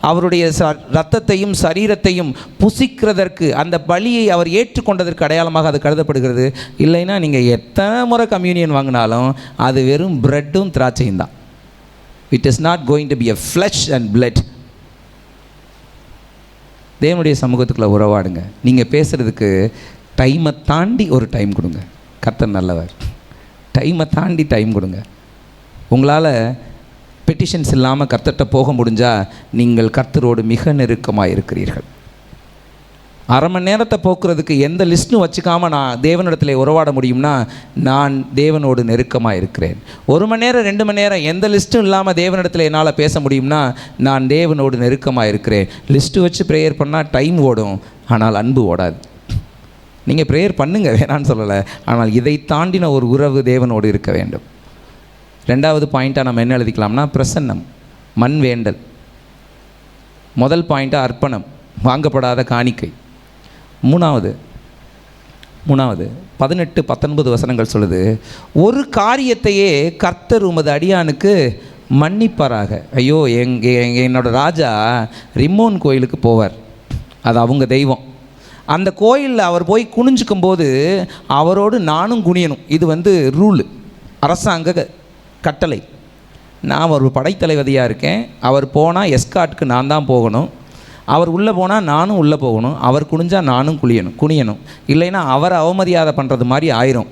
அவருடைய இரத்தத்தையும் சரீரத்தையும் புசிக்கிறதற்கு, அந்த பலியை அவர் ஏற்றுக்கொண்டதற்கு அடையாளமாக அது கருதப்படுகிறது. இல்லைன்னா நீங்கள் எத்தனை முறை கம்யூனியன் வாங்கினாலும் அது வெறும் பிரெட்டும் திராட்சையும் தான். It is not going to be a flush and blood. தேவனுடைய சமூகத்துக்குள்ளே உறவாடுங்க. நீங்கள் பேசுகிறதுக்கு டைமை தாண்டி ஒரு டைம் கொடுங்க. கர்த்தர் நல்லவர். டைமை தாண்டி டைம் கொடுங்க. உங்களால் பெட்டிஷன்ஸ் இல்லாமல் கர்த்தர்கிட்ட போக முடிஞ்சால் நீங்கள் கர்த்தரோடு மிக நெருக்கமாக இருக்கிறீர்கள். அரை மணி நேரத்தை போக்குறதுக்கு எந்த லிஸ்ட்டும் வச்சுக்காமல் நான் தேவனிடத்தில் உறவாட முடியும்னா நான் தேவனோடு நெருக்கமாக இருக்கிறேன். 1 மணி நேரம் 2 மணி நேரம் எந்த லிஸ்ட்டும் இல்லாமல் தேவனிடத்தில் என்னால் பேச முடியும்னா நான் தேவனோடு நெருக்கமாக இருக்கிறேன். லிஸ்ட்டு வச்சு ப்ரேயர் பண்ணால் டைம் ஓடும், ஆனால் அன்பு ஓடாது. நீங்கள் ப்ரேயர் பண்ணுங்கள், வேணான்னு சொல்லலை, ஆனால் இதை தாண்டின ஒரு உறவு தேவனோடு இருக்க வேண்டும். 2வது பாயிண்ட்டாக நம்ம என்ன எழுதிக்கலாம்னா பிரசன்னம், மண் வேண்டல். முதல் பாயிண்ட்டாக அர்ப்பணம், வாங்கப்படாத காணிக்கை. மூணாவது 18-19 வசனங்கள் சொல்லுது, ஒரு காரியத்தையே கர்த்தர் உமது அடியானுக்கு மன்னிப்பாராக. ஐயோ, என்னோடய ராஜா ரிம்மோன் கோயிலுக்கு போவார், அது அவங்க தெய்வம். அந்த கோயிலில் அவர் போய் குனிஞ்சிக்கும் போது அவரோடு நானும் குனியணும். இது ரூலு, அரசாங்க கட்டளை. நான் ஒரு படைத்தளபதியாக இருக்கேன். அவர் போனால் எஸ்கார்ட்டுக்கு நான் தான் போகணும். அவர் உள்ளே போனால் நானும் உள்ளே போகணும். அவர் குனிஞ்சால் நானும் குனியணும். இல்லைன்னா அவரை அவமரியாதை பண்ணுறது மாதிரி ஆயிரும்.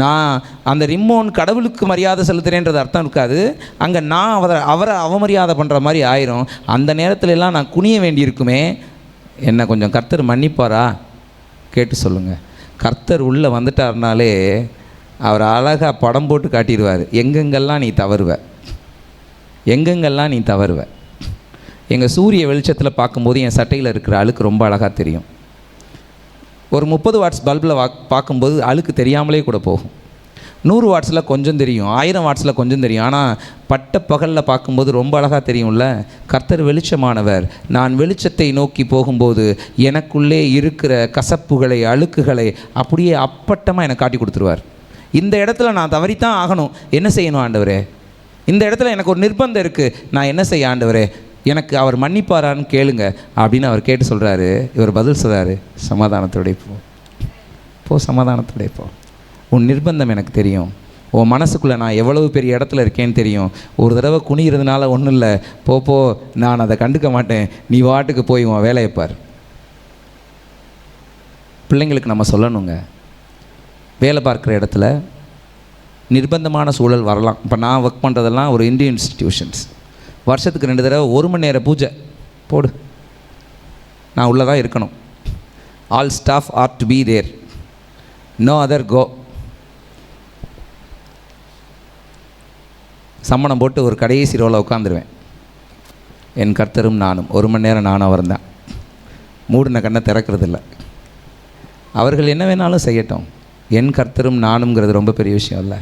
நான் அந்த ரிம்மோன் கடவுளுக்கு மரியாதை செலுத்துகிறேன்றது அர்த்தம் இருக்காது. அங்கே நான் அவரை அவமரியாதை பண்ணுற மாதிரி ஆயிரும். அந்த நேரத்துல எல்லாம் நான் குனிய வேண்டியிருக்குமே. என்னை கொஞ்சம் கர்த்தர் மன்னிப்பாரா கேட்டு சொல்லுங்கள். கர்த்தர் உள்ளே வந்துட்டார்னாலே அவர் அழகாக படம் போட்டு காட்டிடுவார். எங்கெங்கெல்லாம் நீ தவறுவ. எங்கள் சூரிய வெளிச்சத்தில் பார்க்கும்போது என் சட்டையில் இருக்கிற அழுக்கு ரொம்ப அழகாக தெரியும். ஒரு 30 வாட்ஸ் பல்பில் பார்க்கும்போது அழுக்கு தெரியாமலே கூட போகும். 100 வாட்ஸில் கொஞ்சம் தெரியும், 1000 வாட்ஸில் கொஞ்சம் தெரியும். ஆனால் பட்ட பகலில் பார்க்கும்போது ரொம்ப அழகாக தெரியும்ல. கர்த்தர் வெளிச்சமானவர். நான் வெளிச்சத்தை நோக்கி போகும்போது எனக்குள்ளே இருக்கிற கசப்புகளை, அழுக்குகளை அப்படியே அப்பட்டமாக எனக்கு காட்டி கொடுத்துருவார். இந்த இடத்துல நான் தவறித்தான் ஆகணும், என்ன செய்யணும் ஆண்டவரே? இந்த இடத்துல எனக்கு ஒரு நிர்பந்தம் இருக்குது, நான் என்ன செய்ய ஆண்டவரே? எனக்கு அவர் மன்னிப்பாரான்னு கேளுங்க அப்படின்னு அவர் கேட்டு சொல்கிறாரு. இவர் பதில் சொல்கிறாரு, சமாதானத்தோட சமாதானத்தோட போ. உன் நிர்பந்தம் எனக்கு தெரியும். உன் மனசுக்குள்ளே நான் எவ்வளவு பெரிய இடத்துல இருக்கேன்னு தெரியும். ஒரு தடவை குனிகிறதுனால ஒன்றும் இல்லை, போ, நான் அதை கண்டுக்க மாட்டேன். நீ வாட்டுக்கு போய் உன் வேலையை பார். பிள்ளைங்களுக்கு நம்ம சொல்லணுங்க, வேலை பார்க்குற இடத்துல நிர்பந்தமான சூழல் வரலாம். இப்போ நான் ஒர்க் பண்ணுறதெல்லாம் ஒரு இந்தியன் இன்ஸ்டிடியூஷன்ஸ். வருஷத்துக்கு 2 தடவை 1 மணி நேர பூஜை போடு, நான் உள்ளே தான் இருக்கணும். All staff are to be there, no other go. சம்மணம் போட்டு ஒரு கடைசி ரோவில் உட்காந்துருவேன். என் கர்த்தரும் நானும், 1 மணி நேரம் நானும் அவர் தான். மூடின கண்ணை திறக்கிறதில்ல. அவர்கள் என்ன வேணாலும் செய்யட்டும், என் கர்த்தரும் நானுங்கிறது ரொம்ப பெரிய விஷயம் இல்லை.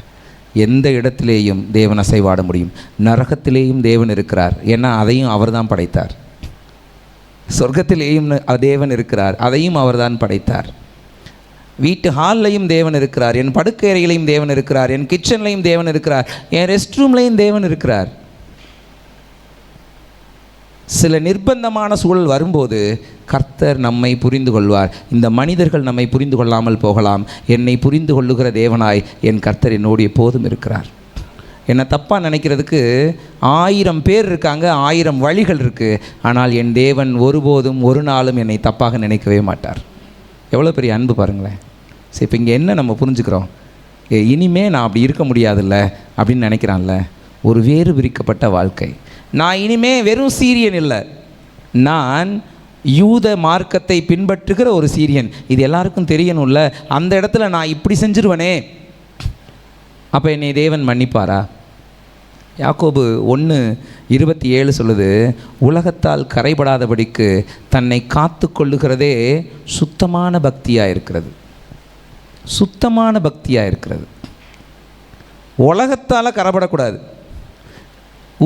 எந்த இடத்திலேயும் தேவன் அசைவாட முடியும். நரகத்திலேயும் தேவன் இருக்கிறார், ஏன்னா அதையும் அவர் தான் படைத்தார். சொர்க்கத்திலேயும் தேவன் இருக்கிறார், அதையும் அவர் தான் படைத்தார். வீட்டு ஹால்லையும் தேவன் இருக்கிறார், என் படுக்கை அறையிலையும் தேவன் இருக்கிறார், என் கிச்சன்லையும் தேவன் இருக்கிறார், என் ரெஸ்ட் ரூம்லையும் தேவன் இருக்கிறார். சில நிர்பந்தமான சூழல் வரும்போது கர்த்தர் நம்மை புரிந்து கொள்வார். இந்த மனிதர்கள் நம்மை புரிந்து கொள்ளாமல் போகலாம், என்னை புரிந்து கொள்ளுகிற தேவனாய் என் கர்த்தர் என்னோடு எப்போதும் இருக்கிறார். என்னை தப்பாக நினைக்கிறதுக்கு 1000 பேர் இருக்காங்க, 1000 வழிகள் இருக்குது. ஆனால் என் தேவன் ஒருபோதும் ஒரு நாளும் என்னை தப்பாக நினைக்கவே மாட்டார். எவ்வளோ பெரிய அன்பு பாருங்களேன். சரி, இப்போ இங்கே என்ன நம்ம புரிஞ்சுக்கிறோம்? இனிமே நான் அப்படி இருக்க முடியாதுல்ல அப்படின்னு நினைக்கிறான்ல. ஒரு வேறு விரிக்கப்பட்ட வாழ்க்கை. நான் இனிமே வெறும் சீரியன் இல்லை, நான் யூத மார்க்கத்தை பின்பற்றுகிற ஒரு சீரியன். இது எல்லாருக்கும் தெரியணும்ல. அந்த இடத்துல நான் இப்படி செஞ்சிருவனே, அப்போ என்னை தேவன் மன்னிப்பாரா? யாக்கோபு 1:27 சொல்லுது, உலகத்தால் கரைபடாதபடிக்கு தன்னை காத்து கொள்ளுகிறதே சுத்தமான பக்தியாக இருக்கிறது. சுத்தமான பக்தியாக இருக்கிறது. உலகத்தால் கரைபடக்கூடாது.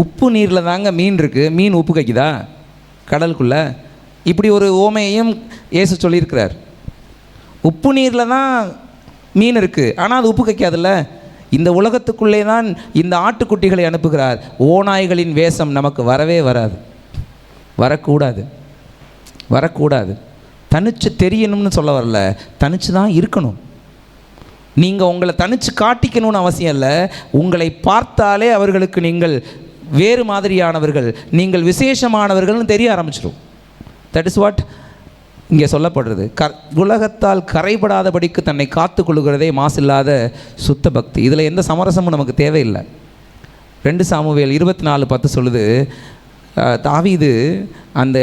உப்பு நீரில் தாங்க மீன் இருக்குது. மீன் உப்பு கைக்குதா கடலுக்குள்ளே? இப்படி ஒரு ஓமையையும் இயேசு சொல்லியிருக்கிறார். உப்பு நீரில் தான் மீன் இருக்குது, ஆனால் அது உப்பு கைக்காதுல்ல. இந்த உலகத்துக்குள்ளே தான் இந்த ஆட்டுக்குட்டிகளை அனுப்புகிறார். ஓநாய்களின் வேஷம் நமக்கு வரவே வராது, வரக்கூடாது. தனிச்சு தெரியணும்னு சொல்ல வரல, தனிச்சு தான் இருக்கணும். நீங்கள் உங்களை தனிச்சு காட்டிக்கணும்னு அவசியம் இல்லை. உங்களை பார்த்தாலே அவர்களுக்கு நீங்கள் வேறு மாதிரியானவர்கள், நீங்கள் விசேஷமானவர்கள்னு தெரிய ஆரம்பிச்சிடும். தட் இஸ் வாட் இங்கே சொல்லப்படுறது. உலகத்தால் கரைபடாதபடிக்கு தன்னை காத்து கொள்ளுகிறதே மாசில்லாத சுத்த பக்தி. இதில் எந்த சமரசமும் நமக்கு தேவையில்லை. 2 சாமுவேல் 24:10 சொல்லுது, தாவீது அந்த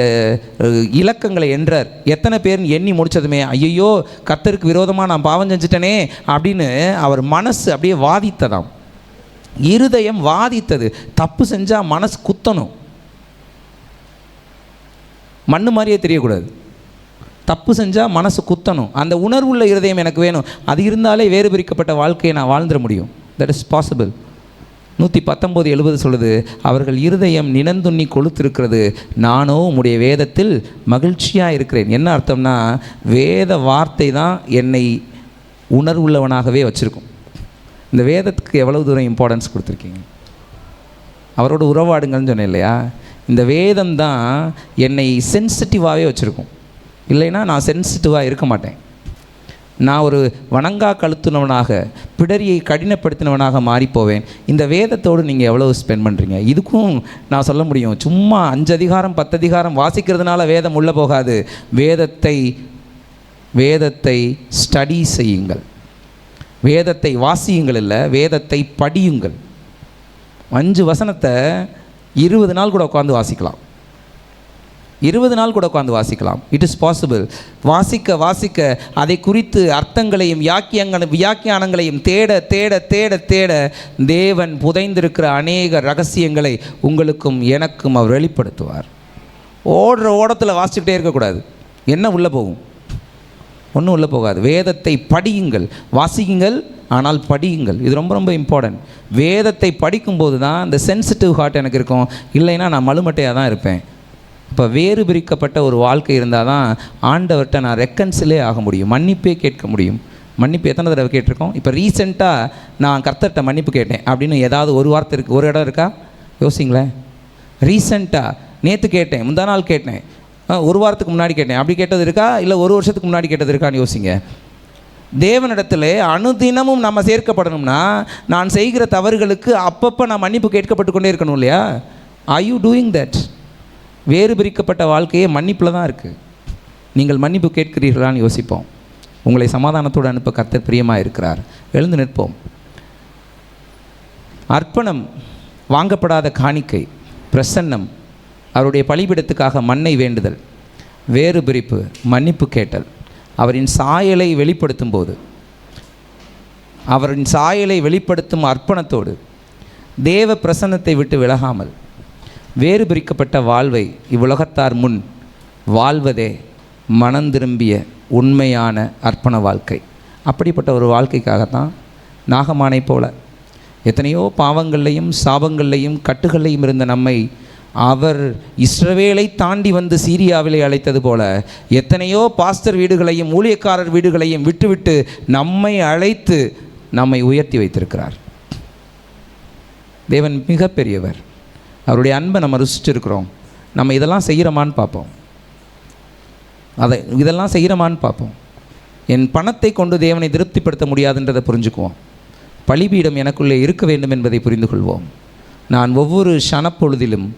இலக்கங்களை என்றார். எத்தனை பேர்னு எண்ணி முடித்ததுமே ஐயோ கர்த்தருக்கு விரோதமாக நான் பாவம் செஞ்சுட்டேனே அப்படின்னு அவர் மனசு அப்படியே வாதித்ததாம். இருதயம் வாதித்தது. தப்பு செஞ்சால் மனசு குத்தணும், மண்ணு மாதிரியே தெரியக்கூடாது. தப்பு செஞ்சால் மனசு குத்தணும். அந்த உணர்வுள்ள இருதயம் எனக்கு வேணும். அது இருந்தாலே வேறு பிரிக்கப்பட்ட வாழ்க்கையை நான் வாழ்ந்துட முடியும். That is possible. 119:70 சொல்லுது, அவர்கள் இருதயம் நினந்துண்ணி கொளுத்திருக்கிறது, நானோ உம்முடைய வேதத்தில் மகிழ்ச்சியாக இருக்கிறேன். என்ன அர்த்தம்னா, வேத வார்த்தை தான் என்னை உணர்வுள்ளவனாகவே வச்சுருக்கும். இந்த வேதத்துக்கு எவ்வளவு தூரம் இம்பார்ட்டன்ஸ் கொடுத்துருக்கீங்க? அவரோட உறவாடுங்கள்னு சொன்னேன் இல்லையா? இந்த வேதம் தான் என்னை சென்சிட்டிவாகவே வச்சுருக்கும். இல்லைன்னா நான் சென்சிட்டிவாக இருக்க மாட்டேன். நான் ஒரு வணங்கா கழுத்துனவனாக, பிடரியை கடினப்படுத்தினவனாக மாறிப்போவேன். இந்த வேதத்தோடு நீங்கள் எவ்வளோ ஸ்பெண்ட் பண்ணுறீங்க? இதுக்கும் நான் சொல்ல முடியும், சும்மா 5 அதிகாரம் 10 அதிகாரம் வாசிக்கிறதுனால வேதம் உள்ளே போகாது. வேதத்தை ஸ்டடி செய்யுங்கள். வேதத்தை வாசியுங்கள் இல்லை, வேதத்தை படியுங்கள். 5 வசனத்தை 20 நாள் கூட உட்காந்து வாசிக்கலாம். 20 நாள் கூட உட்காந்து வாசிக்கலாம். It is possible. வாசிக்க வாசிக்க அதை குறித்து அர்த்தங்களையும் வியாக்கியானங்களையும் தேட தேட தேட தேட தேவன் புதைந்திருக்கிற அநேக ரகசியங்களை உங்களுக்கும் எனக்கும் அவர் வெளிப்படுத்துவார். ஓடுற ஓடத்தில் வாசிச்சுக்கிட்டே இருக்கக்கூடாது. என்ன உள்ளே போகும்? ஒன்றும் உள்ளே போகாது. வேதத்தை படியுங்கள், வாசிக்குங்கள், ஆனால் படியுங்கள். இது ரொம்ப ரொம்ப இம்பார்ட்டன்ட். வேதத்தை படிக்கும்போது தான் இந்த சென்சிட்டிவ் ஹார்ட் எனக்கு இருக்கும். இல்லைன்னா நான் மலுமட்டையாக தான் இருப்பேன். இப்போ வேறு பிரிக்கப்பட்ட ஒரு வாழ்க்கை இருந்தால் தான் ஆண்டவர்கிட்ட நான் ரெக்கன்சிலே ஆக முடியும், மன்னிப்பே கேட்க முடியும். மன்னிப்பு எத்தனை தடவை கேட்டிருக்கோம்? இப்போ ரீசெண்டாக நான் கர்த்தர்கிட்ட மன்னிப்பு கேட்டேன் அப்படின்னு ஏதாவது ஒரு வார்த்தை இருக்குது, ஒரு இடம் இருக்கா? யோசிங்களேன். ரீசெண்டாக நேற்று கேட்டேன், முந்தா நாள் கேட்டேன், ஒரு வாரத்துக்கு முன்னாடி கேட்டேன், அப்படி கேட்டது இருக்கா? இல்லை ஒரு வருஷத்துக்கு முன்னாடி கேட்டது இருக்கான்னு யோசிங்க. தேவனிடத்தில் அனுதினமும் நம்ம சேர்க்கப்படணும்னா நான் செய்கிற தவறுகளுக்கு அப்பப்போ நான் மன்னிப்பு கேட்கப்பட்டு கொண்டே இருக்கணும் இல்லையா? Are you doing that? வேறு பிரிக்கப்பட்ட வாழ்க்கையே மன்னிப்பில் தான் இருக்குது. நீங்கள் மன்னிப்பு கேட்கிறீர்களான்னு யோசிப்போம். உங்களை சமாதானத்தோடு அனுப்ப கர்த்தர் பிரியமாக இருக்கிறார். எழுந்து நிற்போம். அர்ப்பணம், வாங்கப்படாத காணிக்கை, பிரசன்னம், அவருடைய பலிபீடத்துக்காக மண்ணை வேண்டுதல், வேறு பிரிப்பு, மன்னிப்பு கேட்டல், அவரின் சாயலை வெளிப்படுத்தும் போது, அவரின் சாயலை வெளிப்படுத்தும் அர்ப்பணத்தோடு தேவ பிரசன்னத்தை விட்டு விலகாமல் வேறு பிரிக்கப்பட்ட வாழ்வை இவ்வுலகத்தார் முன் வாழ்வதே மனம் திரும்பிய உண்மையான அர்ப்பண வாழ்க்கை. அப்படிப்பட்ட ஒரு வாழ்க்கைக்காகத்தான் நாகமானை போல எத்தனையோ பாவங்கள்லையும் சாபங்கள்லையும் கட்டுகள்லையும் இருந்த நம்மை அவர் இஸ்ரவேலை தாண்டி வந்து சீரியாவிலே அழைத்தது போல எத்தனையோ பாஸ்டர் வீடுகளையும் ஊழியக்காரர் வீடுகளையும் விட்டுவிட்டு நம்மை அழைத்து நம்மை உயர்த்தி வைத்திருக்கிறார். தேவன் மிகப்பெரியவர். அவருடைய அன்பை நம்ம ருசிச்சிருக்கிறோம். நம்ம இதெல்லாம் செய்கிறோமான்னு பார்ப்போம். இதெல்லாம் செய்கிறோமான்னு பார்ப்போம். என் பணத்தை கொண்டு தேவனை திருப்திப்படுத்த முடியாதுன்றதை புரிஞ்சுக்குவோம். பலிபீடம் எனக்குள்ளே இருக்க வேண்டும் என்பதை புரிந்து கொள்வோம். நான் ஒவ்வொரு க்ஷணப்பொழுதிலும்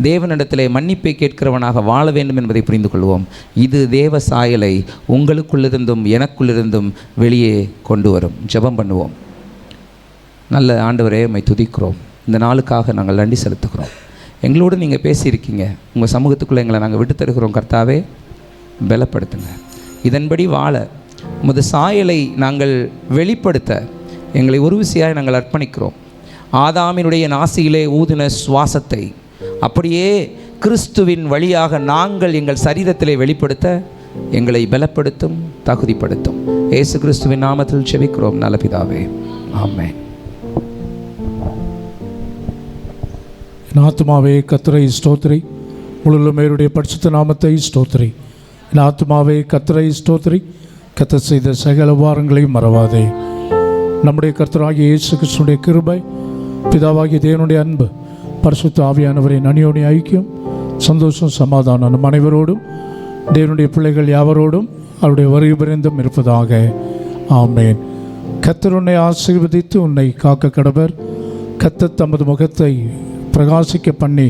தேவனிடத்திலே மன்னிப்பை கேட்கிறவனாக வாழ வேண்டும் என்பதை புரிந்து கொள்வோம். இது தேவ சாயலை உங்களுக்குள்ளிருந்தும் எனக்குள்ளிருந்தும் வெளியே கொண்டு வரும். ஜெபம் பண்ணுவோம். நல்ல ஆண்டவரே, உம்மை துதிக்கிறோம். இந்த நாளுக்காக நாங்கள் நன்றி செலுத்துகிறோம். எங்களோடு நீங்கள் பேசியிருக்கீங்க. உங்கள் சமூகத்துக்குள்ளே எங்களை நாங்கள் விட்டு தருகிறோம். கர்த்தாவே, பலப்படுத்துங்க. இதன்படி வாழ உமது சாயலை நாங்கள் வெளிப்படுத்த எங்களை ஒரு விசையாக நாங்கள் அர்ப்பணிக்கிறோம். ஆதாமினுடைய நாசியிலே ஊதின சுவாசத்தை அப்படியே கிறிஸ்துவின் வழியாக நாங்கள் எங்கள் சரீரத்திலே வெளிப்படுத்த எங்களை பலப்படுத்தும், தகுதிப்படுத்தும். இயேசு கிறிஸ்துவின் நாமத்தில் ஜெபிக்கிறோம் நல்ல பிதாவே, ஆமென். என் ஆத்துமாவே கர்த்தரை ஸ்தோத்திரி, முழுமையுடைய பரிசுத்த நாமத்தை ஸ்தோத்திரி. என் ஆத்துமாவே கர்த்தரை ஸ்தோத்திரி, கர்த்தர் செய்த சகல உபகாரங்களையும் மறவாதே. நம்முடைய கர்த்தராகிய இயேசு கிறிஸ்துவின் கிருபை, பிதாவாகிய தேவனுடைய அன்பு, பரிசுத்த ஆவியானவரின் அந்யோன்ய ஐக்கியம், சந்தோஷம், சமாதானம் நம் அனைவரோடும், தேவனுடைய பிள்ளைகள் யாவரோடும் அவருடைய வருகை பரிந்தும் இருப்பதாக. ஆமேன். கர்த்தர் உன்னை ஆசீர்வதித்து உன்னை காக்க கடவர். கர்த்தர் தமது முகத்தை பிரகாசிக்க பண்ணி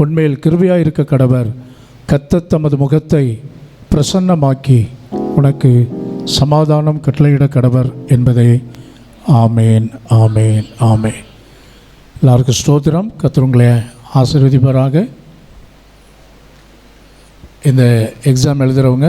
உண்மையில் கிருபையாக இருக்க கடவர். கர்த்தர் தமது முகத்தை பிரசன்னமாக்கி உனக்கு சமாதானம் கட்டளையிட கடவர் என்பதே. ஆமேன், ஆமேன், ஆமேன். எல்லாருக்கும் ஸ்தோத்திரம். கர்த்தர் உங்களை ஆசீர்வதிப்பாராக. இந்த எக்ஸாம் எழுதுகிறவங்க